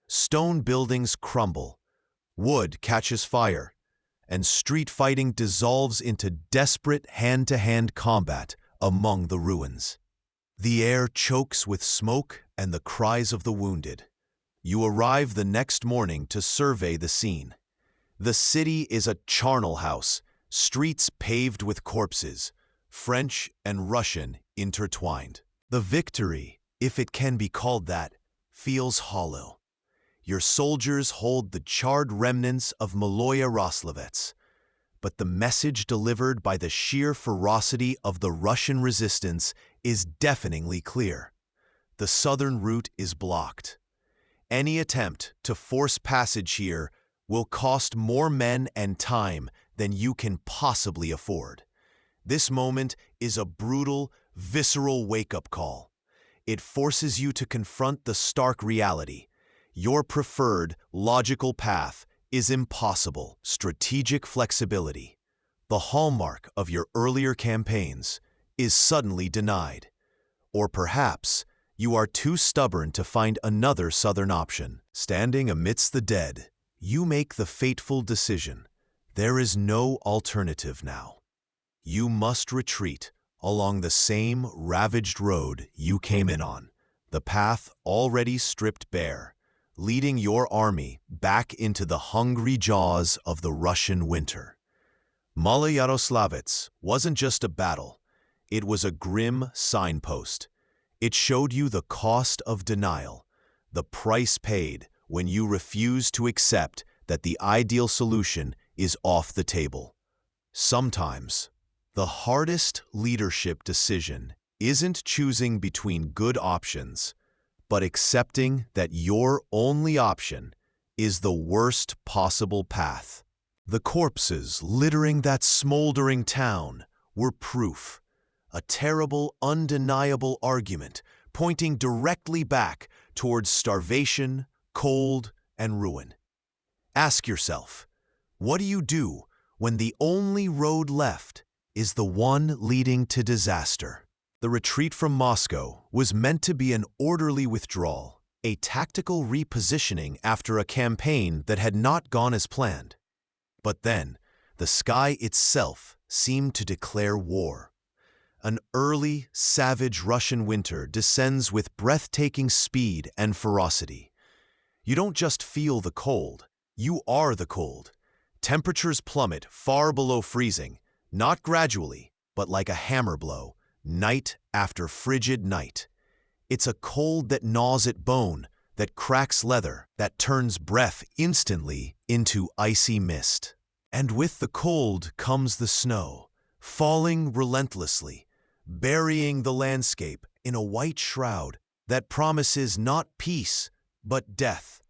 Stone buildings crumble, wood catches fire, and street fighting dissolves into desperate hand-to-hand combat among the ruins. The air chokes with smoke and the cries of the wounded. You arrive the next morning to survey the scene. The city is a charnel house, streets paved with corpses, French and Russian intertwined. The victory, if it can be called that, feels hollow. Your soldiers hold the charred remnants of Maloyaroslavets, but the message delivered by the sheer ferocity of the Russian resistance is deafeningly clear. The southern route is blocked. Any attempt to force passage here will cost more men and time than you can possibly afford. This moment is a brutal, visceral wake-up call. It forces you to confront the stark reality. Your preferred, logical path is impossible. Strategic flexibility, the hallmark of your earlier campaigns, is suddenly denied. Or perhaps you are too stubborn to find another southern option. Standing amidst the dead, you make the fateful decision. There is no alternative now. You must retreat along the same ravaged road you came in on, the path already stripped bare, leading your army back into the hungry jaws of the Russian winter. Maloyaroslavets wasn't just a battle, it was a grim signpost. It showed you the cost of denial, the price paid when you refuse to accept that the ideal solution is off the table. Sometimes, the hardest leadership decision isn't choosing between good options, but accepting that your only option is the worst possible path. The corpses littering that smoldering town were proof, a terrible, undeniable argument pointing directly back towards starvation, cold, and ruin. Ask yourself, what do you do when the only road left is the one leading to disaster? The retreat from Moscow was meant to be an orderly withdrawal, a tactical repositioning after a campaign that had not gone as planned. But then, the sky itself seemed to declare war. An early, savage Russian winter descends with breathtaking speed and ferocity. You don't just feel the cold, you are the cold. Temperatures plummet far below freezing, not gradually, but like a hammer blow, night after frigid night. It's a cold that gnaws at bone, that cracks leather, that turns breath instantly into icy mist. And with the cold comes the snow, falling relentlessly, burying the landscape in a white shroud that promises not peace, but death.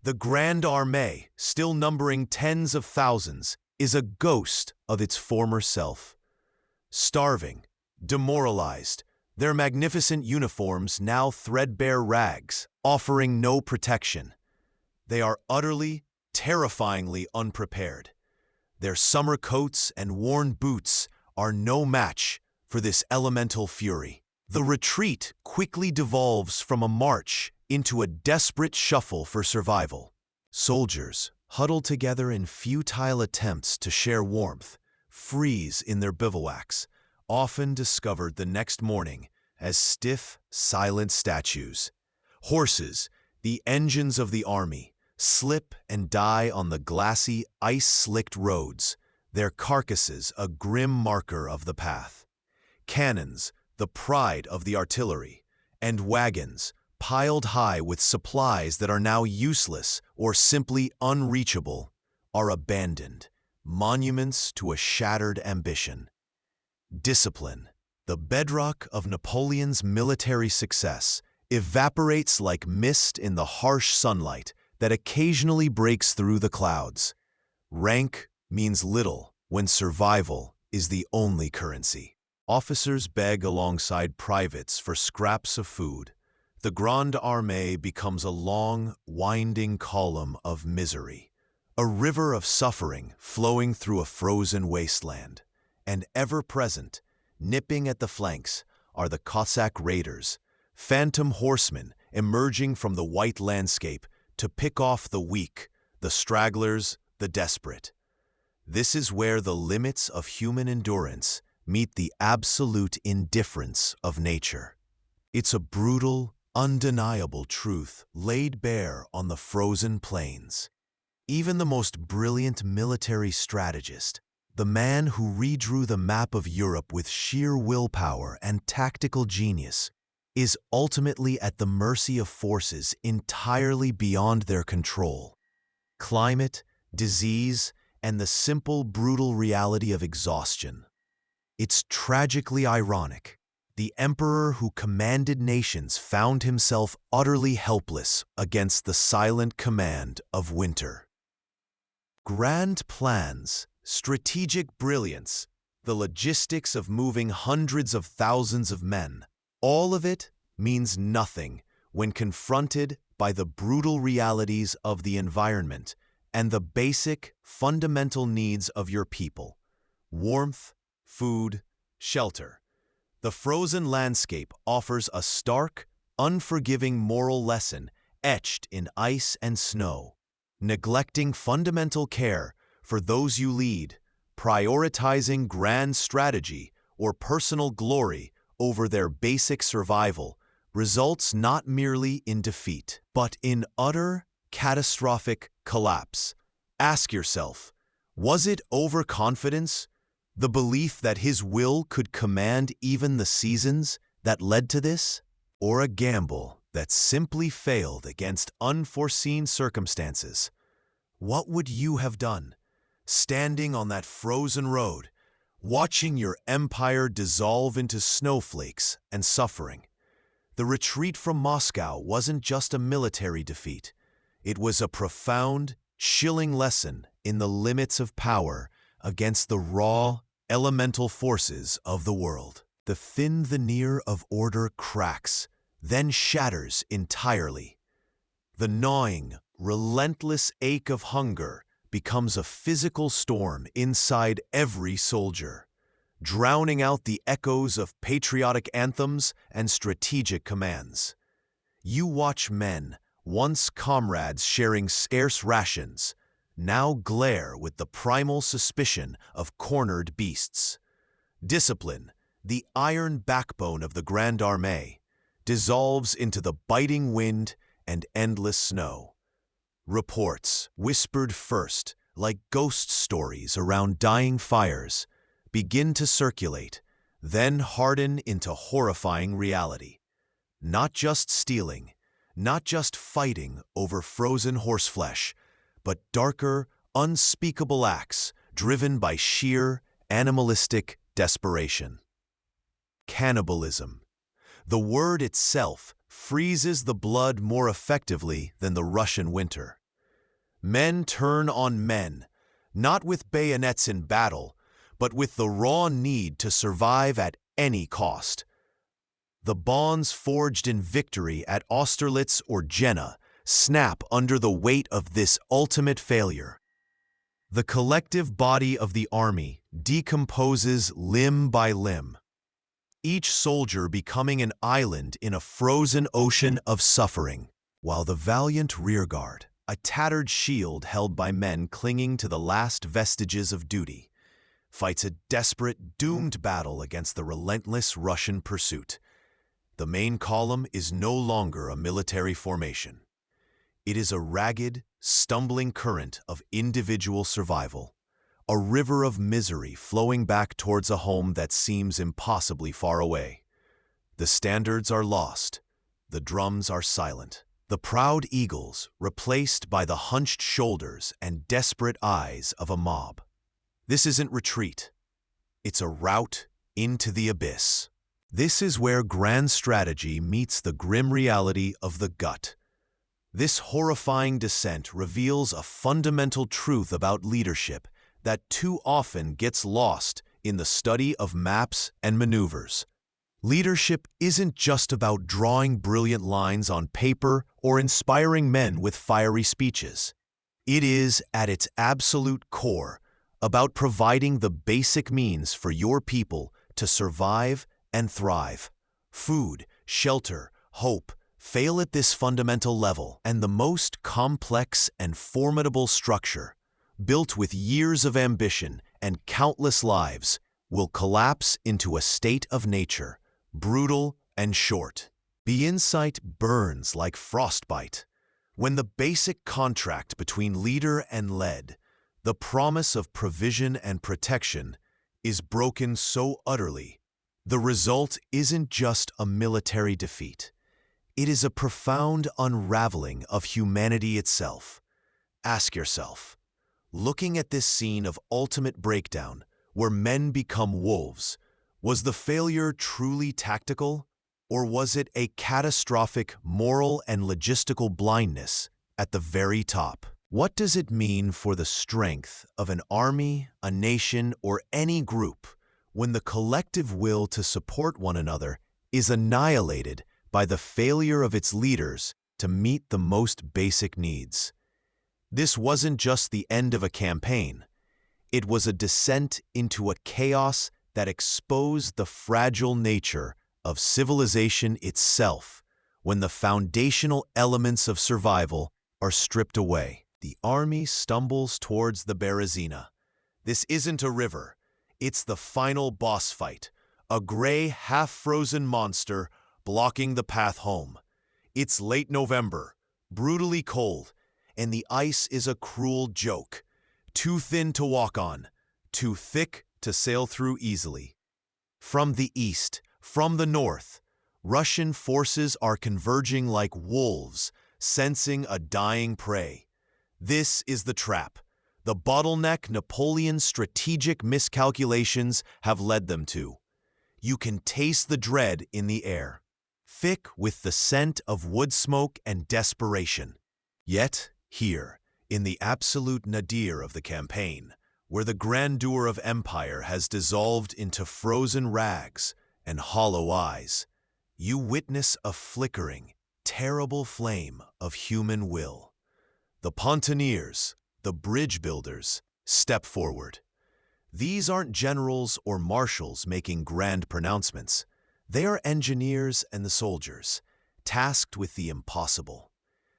The Grande Armée, still numbering tens of thousands, is a ghost of its former self. Starving, demoralized, their magnificent uniforms now threadbare rags, offering no protection. They are utterly, terrifyingly unprepared. Their summer coats and worn boots are no match for this elemental fury. The retreat quickly devolves from a march into a desperate shuffle for survival. Soldiers, huddled together in futile attempts to share warmth, freeze in their bivouacs, often discovered the next morning as stiff, silent statues. Horses, the engines of the army, slip and die on the glassy, ice-slicked roads, their carcasses a grim marker of the path. Cannons, the pride of the artillery, and wagons, piled high with supplies that are now useless or simply unreachable, are abandoned, monuments to a shattered ambition. Discipline, the bedrock of Napoleon's military success, evaporates like mist in the harsh sunlight that occasionally breaks through the clouds. Rank means little when survival is the only currency. Officers beg alongside privates for scraps of food. The Grande Armée becomes a long, winding column of misery, a river of suffering flowing through a frozen wasteland. And ever-present, nipping at the flanks, are the Cossack raiders, phantom horsemen emerging from the white landscape to pick off the weak, the stragglers, the desperate. This is where the limits of human endurance meet the absolute indifference of nature. It's a brutal, undeniable truth laid bare on the frozen plains. Even the most brilliant military strategist, the man who redrew the map of Europe with sheer willpower and tactical genius, is ultimately at the mercy of forces entirely beyond their control. Climate, disease, and the simple, brutal reality of exhaustion. It's tragically ironic. The emperor who commanded nations found himself utterly helpless against the silent command of winter. Grand plans, strategic brilliance, the logistics of moving hundreds of thousands of men, all of it means nothing when confronted by the brutal realities of the environment and the basic, fundamental needs of your people: warmth, food, shelter. The frozen landscape offers a stark, unforgiving moral lesson etched in ice and snow. Neglecting fundamental care for those you lead, prioritizing grand strategy or personal glory over their basic survival, results not merely in defeat, but in utter, catastrophic collapse. Ask yourself, was it overconfidence, the belief that his will could command even the seasons, that led to this? Or a gamble that simply failed against unforeseen circumstances. What would you have done, standing on that frozen road, watching your empire dissolve into snowflakes and suffering? The retreat from Moscow wasn't just a military defeat. It was a profound, chilling lesson in the limits of power against the raw, elemental forces of the world. The thin veneer of order cracks, then shatters entirely. The gnawing, relentless ache of hunger becomes a physical storm inside every soldier, drowning out the echoes of patriotic anthems and strategic commands. You watch men, once comrades sharing scarce rations, now glare with the primal suspicion of cornered beasts. Discipline, the iron backbone of the Grande Armée, dissolves into the biting wind and endless snow. Reports, whispered first, like ghost stories around dying fires, begin to circulate, then harden into horrifying reality. Not just stealing, not just fighting over frozen horseflesh, but darker, unspeakable acts driven by sheer, animalistic desperation. Cannibalism. The word itself freezes the blood more effectively than the Russian winter. Men turn on men, not with bayonets in battle, but with the raw need to survive at any cost. The bonds forged in victory at Austerlitz or Jena snap under the weight of this ultimate failure. The collective body of the army decomposes limb by limb, each soldier becoming an island in a frozen ocean of suffering, while the valiant rearguard, a tattered shield held by men clinging to the last vestiges of duty, fights a desperate, doomed battle against the relentless Russian pursuit. The main column is no longer a military formation. It is a ragged, stumbling current of individual survival, a river of misery flowing back towards a home that seems impossibly far away. The standards are lost, the drums are silent, the proud eagles replaced by the hunched shoulders and desperate eyes of a mob. This isn't retreat. It's a rout into the abyss. This is where grand strategy meets the grim reality of the gut. This horrifying descent reveals a fundamental truth about leadership that too often gets lost in the study of maps and maneuvers. Leadership isn't just about drawing brilliant lines on paper or inspiring men with fiery speeches. It is, at its absolute core, about providing the basic means for your people to survive and thrive. Food, shelter, hope fail at this fundamental level, and the most complex and formidable structure, built with years of ambition and countless lives, will collapse into a state of nature, brutal and short. The insight burns like frostbite. When the basic contract between leader and led, the promise of provision and protection, is broken so utterly, the result isn't just a military defeat. It is a profound unraveling of humanity itself. Ask yourself, looking at this scene of ultimate breakdown, where men become wolves, was the failure truly tactical, or was it a catastrophic moral and logistical blindness at the very top? What does it mean for the strength of an army, a nation, or any group when the collective will to support one another is annihilated by the failure of its leaders to meet the most basic needs? This wasn't just the end of a campaign. It was a descent into a chaos that exposed the fragile nature of civilization itself when the foundational elements of survival are stripped away. The army stumbles towards the Berezina. This isn't a river. It's the final boss fight, a gray, half-frozen monster blocking the path home. It's late November, brutally cold, and the ice is a cruel joke, too thin to walk on, too thick to sail through easily. From the east, from the north, Russian forces are converging like wolves, sensing a dying prey. This is the trap, the bottleneck Napoleon's strategic miscalculations have led them to. You can taste the dread in the air, thick with the scent of wood smoke and desperation. Yet, here, in the absolute nadir of the campaign, where the grandeur of empire has dissolved into frozen rags and hollow eyes, you witness a flickering, terrible flame of human will. The pontooniers, the bridge builders, step forward. These aren't generals or marshals making grand pronouncements. They are engineers and the soldiers, tasked with the impossible.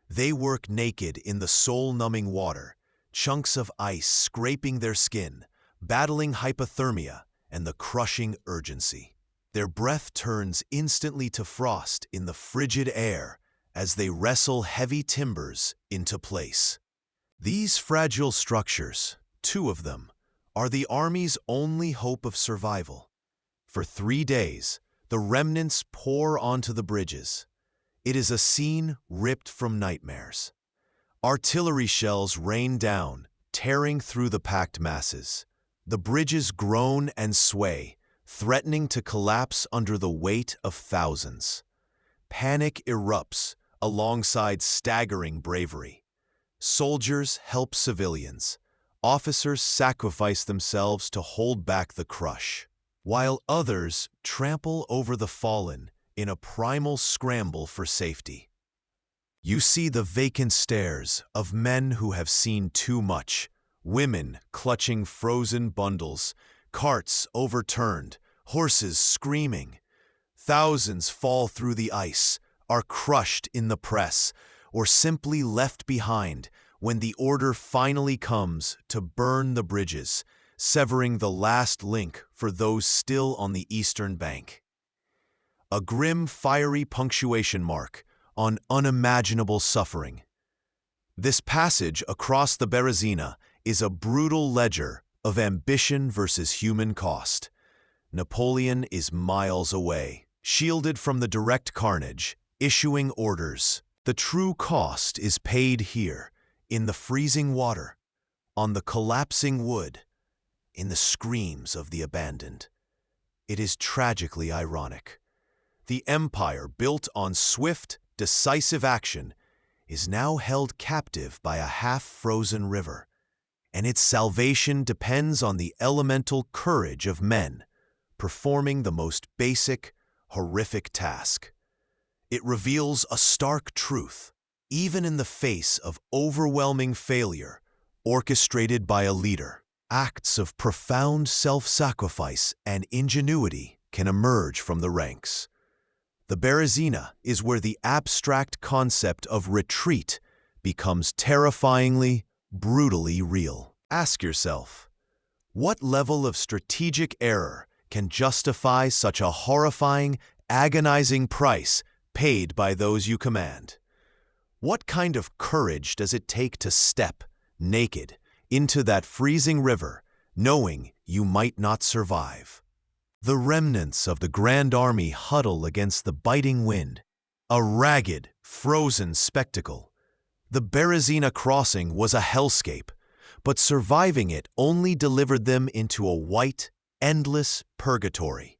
They work naked in the soul-numbing water, chunks of ice scraping their skin, battling hypothermia and the crushing urgency. Their breath turns instantly to frost in the frigid air as they wrestle heavy timbers into place. These fragile structures, two of them, are the army's only hope of survival. For 3 days, the remnants pour onto the bridges. It is a scene ripped from nightmares. Artillery shells rain down, tearing through the packed masses. The bridges groan and sway, threatening to collapse under the weight of thousands. Panic erupts alongside staggering bravery. Soldiers help civilians. Officers sacrifice themselves to hold back the crush, while others trample over the fallen in a primal scramble for safety. You see the vacant stares of men who have seen too much, women clutching frozen bundles, carts overturned, horses screaming. Thousands fall through the ice, are crushed in the press, or simply left behind when the order finally comes to burn the bridges, severing the last link for those still on the eastern bank. A grim, fiery punctuation mark on unimaginable suffering. This passage across the Berezina is a brutal ledger of ambition versus human cost. Napoleon is miles away, shielded from the direct carnage, issuing orders. The true cost is paid here, in the freezing water, on the collapsing wood, in the screams of the abandoned. It is tragically ironic. The empire built on swift, decisive action is now held captive by a half-frozen river, and its salvation depends on the elemental courage of men performing the most basic, horrific task. It reveals a stark truth. Even in the face of overwhelming failure, orchestrated by a leader, acts of profound self-sacrifice and ingenuity can emerge from the ranks. The Berezina is where the abstract concept of retreat becomes terrifyingly, brutally real. Ask yourself, what level of strategic error can justify such a horrifying, agonizing price paid by those you command? What kind of courage does it take to step, naked, into that freezing river, knowing you might not survive? The remnants of the Grande Armée huddle against the biting wind, a ragged, frozen spectacle. The Berezina crossing was a hellscape, but surviving it only delivered them into a white, endless purgatory.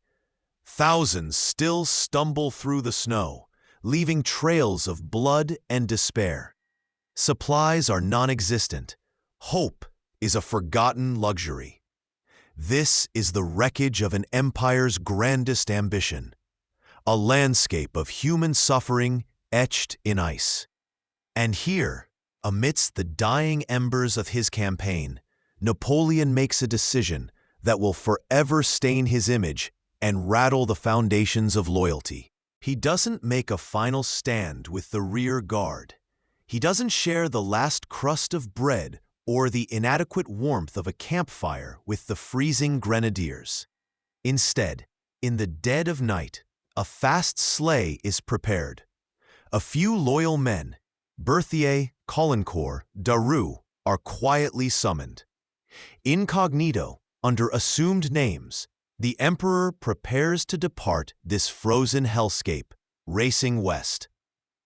Thousands still stumble through the snow, leaving trails of blood and despair. Supplies are non-existent. Hope is a forgotten luxury. This is the wreckage of an empire's grandest ambition, a landscape of human suffering etched in ice. And here, amidst the dying embers of his campaign, Napoleon makes a decision that will forever stain his image and rattle the foundations of loyalty. He doesn't make a final stand with the rear guard. He doesn't share the last crust of bread or the inadequate warmth of a campfire with the freezing grenadiers. Instead, in the dead of night, a fast sleigh is prepared. A few loyal men, Berthier, Caulaincourt, Daru, are quietly summoned. Incognito, under assumed names, The emperor prepares to depart this frozen hellscape, racing west.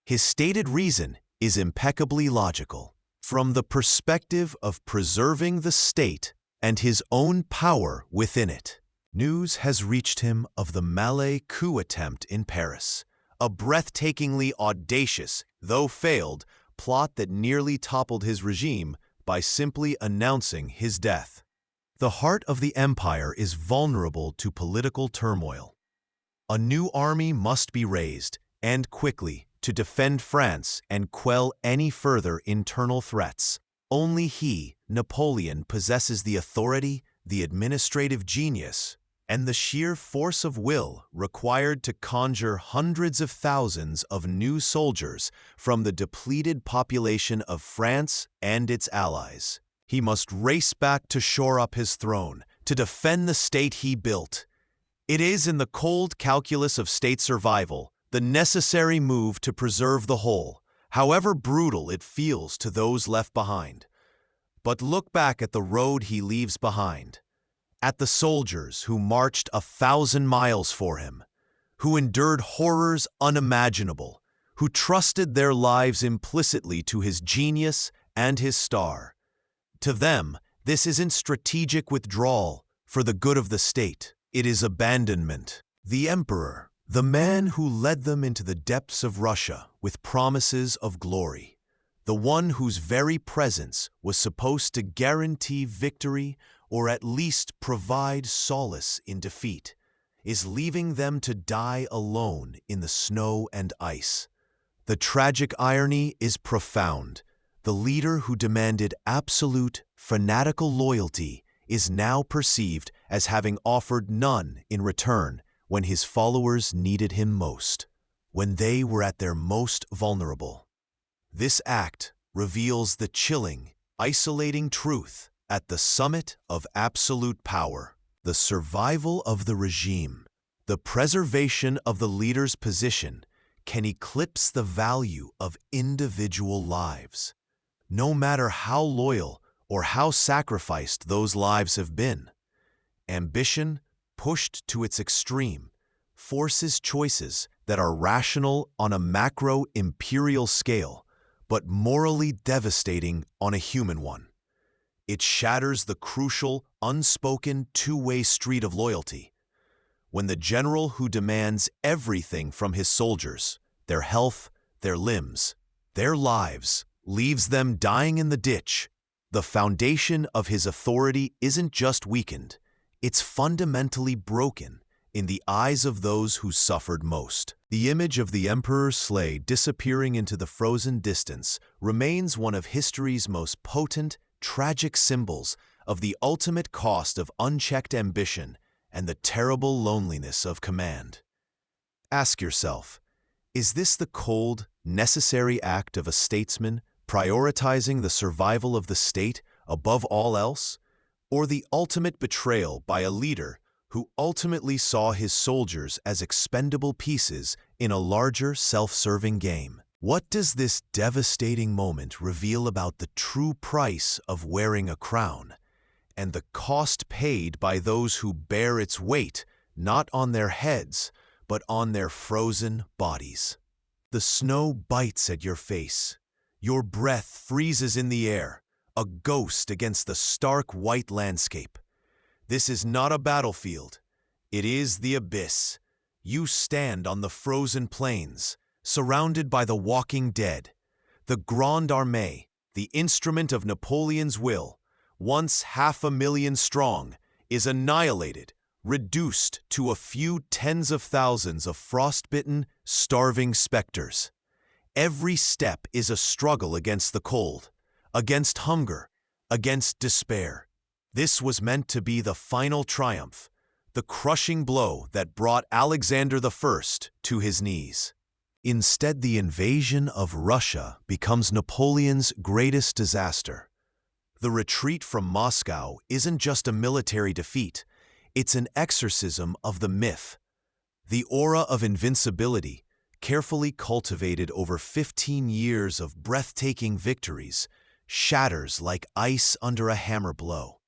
His stated reason is impeccably logical. From the perspective of preserving the state and his own power within it, news has reached him of the Malay coup attempt in Paris, a breathtakingly audacious, though failed, plot that nearly toppled his regime by simply announcing his death. The heart of the empire is vulnerable to political turmoil. A new army must be raised, and quickly, to defend France and quell any further internal threats. Only he, Napoleon, possesses the authority, the administrative genius, and the sheer force of will required to conjure hundreds of thousands of new soldiers from the depleted population of France and its allies. He must race back to shore up his throne, to defend the state he built. It is in the cold calculus of state survival, the necessary move to preserve the whole, however brutal it feels to those left behind. But look back at the road he leaves behind, at the soldiers who marched 1,000 miles for him, who endured horrors unimaginable, who trusted their lives implicitly to his genius and his star. To them, this isn't strategic withdrawal for the good of the state. It is abandonment. The emperor, the man who led them into the depths of Russia with promises of glory, the one whose very presence was supposed to guarantee victory or at least provide solace in defeat, is leaving them to die alone in the snow and ice. The tragic irony is profound. The leader who demanded absolute, fanatical loyalty is now perceived as having offered none in return when his followers needed him most, when they were at their most vulnerable. This act reveals the chilling, isolating truth at the summit of absolute power. The survival of the regime, the preservation of the leader's position, can eclipse the value of individual lives. No matter how loyal or how sacrificed those lives have been, ambition, pushed to its extreme, forces choices that are rational on a macro-imperial scale, but morally devastating on a human one. It shatters the crucial, unspoken two-way street of loyalty. When the general who demands everything from his soldiers, their health, their limbs, their lives, leaves them dying in the ditch, the foundation of his authority isn't just weakened, it's fundamentally broken in the eyes of those who suffered most. The image of the emperor's sleigh disappearing into the frozen distance remains one of history's most potent, tragic symbols of the ultimate cost of unchecked ambition and the terrible loneliness of command. Ask yourself, is this the cold, necessary act of a statesman prioritizing the survival of the state above all else, or the ultimate betrayal by a leader who ultimately saw his soldiers as expendable pieces in a larger self-serving game? What does this devastating moment reveal about the true price of wearing a crown, and the cost paid by those who bear its weight not on their heads, but on their frozen bodies? The snow bites at your face. Your breath freezes in the air, a ghost against the stark white landscape. This is not a battlefield. It is the abyss. You stand on the frozen plains, surrounded by the walking dead. The Grande Armée, the instrument of Napoleon's will, once 500,000 strong, is annihilated, reduced to a few tens of thousands of frostbitten, starving specters. Every step is a struggle against the cold, against hunger, against despair. This was meant to be the final triumph, the crushing blow that brought Alexander I to his knees. Instead, the invasion of Russia becomes Napoleon's greatest disaster. The retreat from Moscow isn't just a military defeat, it's an exorcism of the myth. The aura of invincibility, carefully cultivated over 15 years of breathtaking victories, shatters like ice under a hammer blow.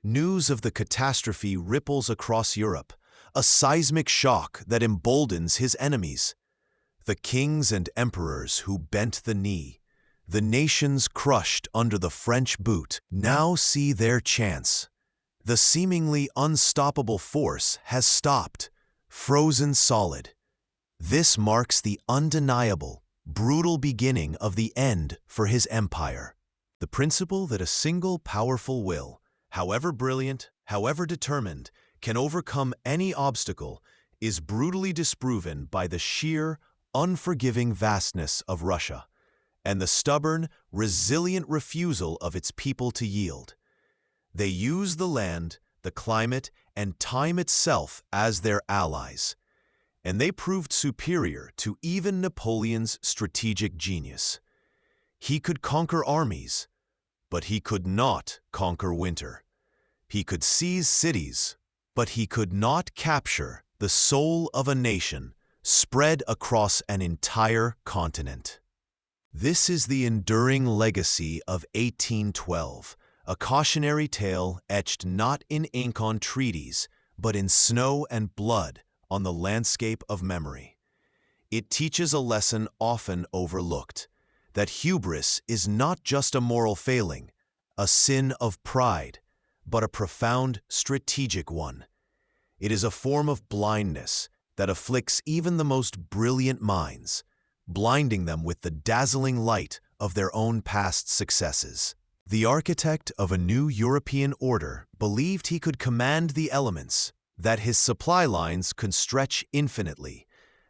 News of the catastrophe ripples across Europe, a seismic shock that emboldens his enemies. The kings and emperors who bent the knee, the nations crushed under the French boot, now see their chance. The seemingly unstoppable force has stopped, frozen solid. This marks the undeniable, brutal beginning of the end for his empire. The principle that a single powerful will, however brilliant, however determined, can overcome any obstacle is brutally disproven by the sheer, unforgiving vastness of Russia and the stubborn, resilient refusal of its people to yield. They use the land, the climate, and time itself as their allies, and they proved superior to even Napoleon's strategic genius. He could conquer armies, but he could not conquer winter. He could seize cities, but he could not capture the soul of a nation spread across an entire continent. This is the enduring legacy of 1812, a cautionary tale etched not in ink on treaties, but in snow and blood on the landscape of memory. It teaches a lesson often overlooked, that hubris is not just a moral failing, a sin of pride, but a profound strategic one. It is a form of blindness that afflicts even the most brilliant minds, blinding them with the dazzling light of their own past successes. The architect of a new European order believed he could command the elements, that his supply lines could stretch infinitely,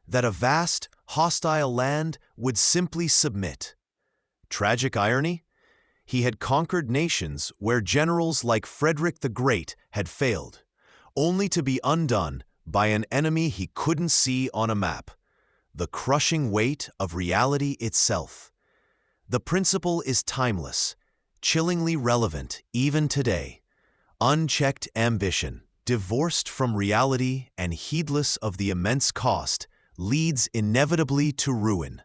that a vast, hostile land would simply submit. Tragic irony? He had conquered nations where generals like Frederick the Great had failed, only to be undone by an enemy he couldn't see on a map. The crushing weight of reality itself. The principle is timeless, chillingly relevant even today. Unchecked ambition, divorced from reality and heedless of the immense cost, leads inevitably to ruin.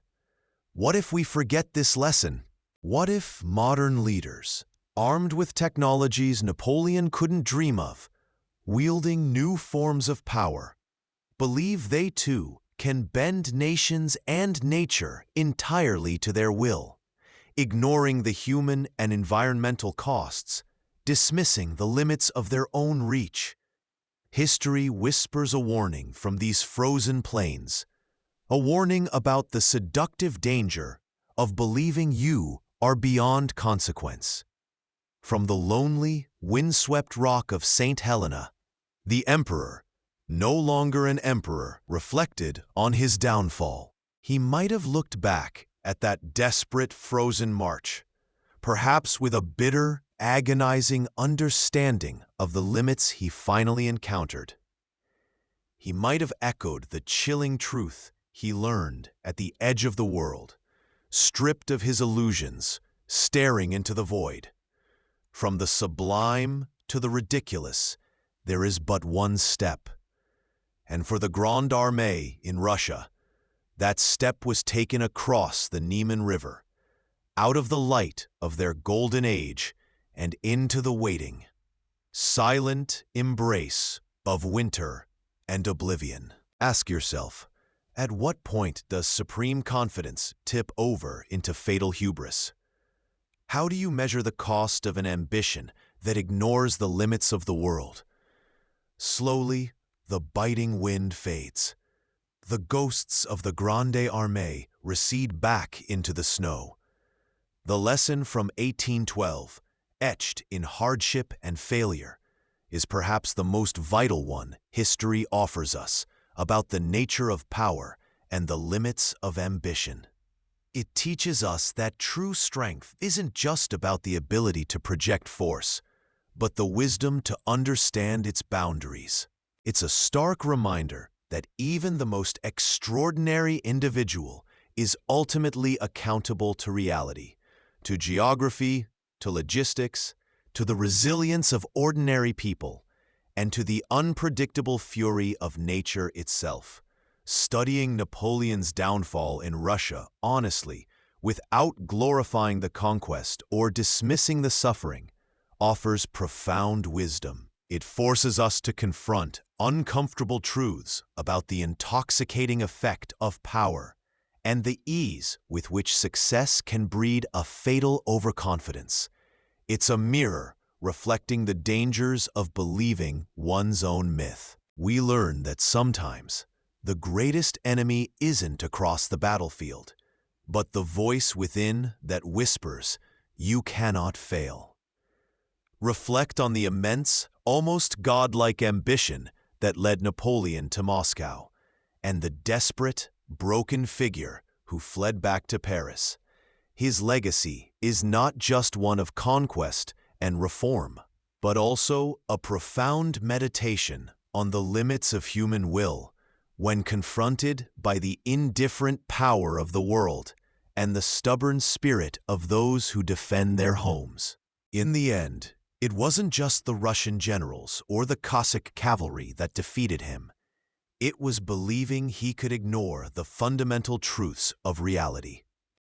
What if we forget this lesson? What if modern leaders, armed with technologies Napoleon couldn't dream of, wielding new forms of power, believe they too can bend nations and nature entirely to their will, ignoring the human and environmental costs, dismissing the limits of their own reach? History whispers a warning from these frozen plains, a warning about the seductive danger of believing you are beyond consequence. From the lonely, windswept rock of St. Helena, the emperor, no longer an emperor, reflected on his downfall. He might have looked back at that desperate frozen march, perhaps with a bitter, agonizing understanding of the limits he finally encountered. He might have echoed the chilling truth he learned at the edge of the world, stripped of his illusions, staring into the void. From the sublime to the ridiculous, there is but one step. And for the Grande Armée in Russia, that step was taken across the Niemen River, out of the light of their golden age and into the waiting, silent embrace of winter and oblivion. Ask yourself, at what point does supreme confidence tip over into fatal hubris? How do you measure the cost of an ambition that ignores the limits of the world? Slowly, the biting wind fades. The ghosts of the Grande Armée recede back into the snow. The lesson from 1812, etched in hardship and failure, is perhaps the most vital one history offers us about the nature of power and the limits of ambition. It teaches us that true strength isn't just about the ability to project force, but the wisdom to understand its boundaries. It's a stark reminder that even the most extraordinary individual is ultimately accountable to reality, to geography, to logistics, to the resilience of ordinary people, and to the unpredictable fury of nature itself. Studying Napoleon's downfall in Russia honestly, without glorifying the conquest or dismissing the suffering, offers profound wisdom. It forces us to confront uncomfortable truths about the intoxicating effect of power and the ease with which success can breed a fatal overconfidence. It's a mirror reflecting the dangers of believing one's own myth. We learn that sometimes the greatest enemy isn't across the battlefield, but the voice within that whispers, "You cannot fail." Reflect on the immense, almost godlike ambition that led Napoleon to Moscow, and the desperate, broken figure who fled back to Paris. His legacy is not just one of conquest and reform, but also a profound meditation on the limits of human will when confronted by the indifferent power of the world and the stubborn spirit of those who defend their homes. In the end, it wasn't just the Russian generals or the Cossack cavalry that defeated him. It was believing he could ignore the fundamental truths of reality.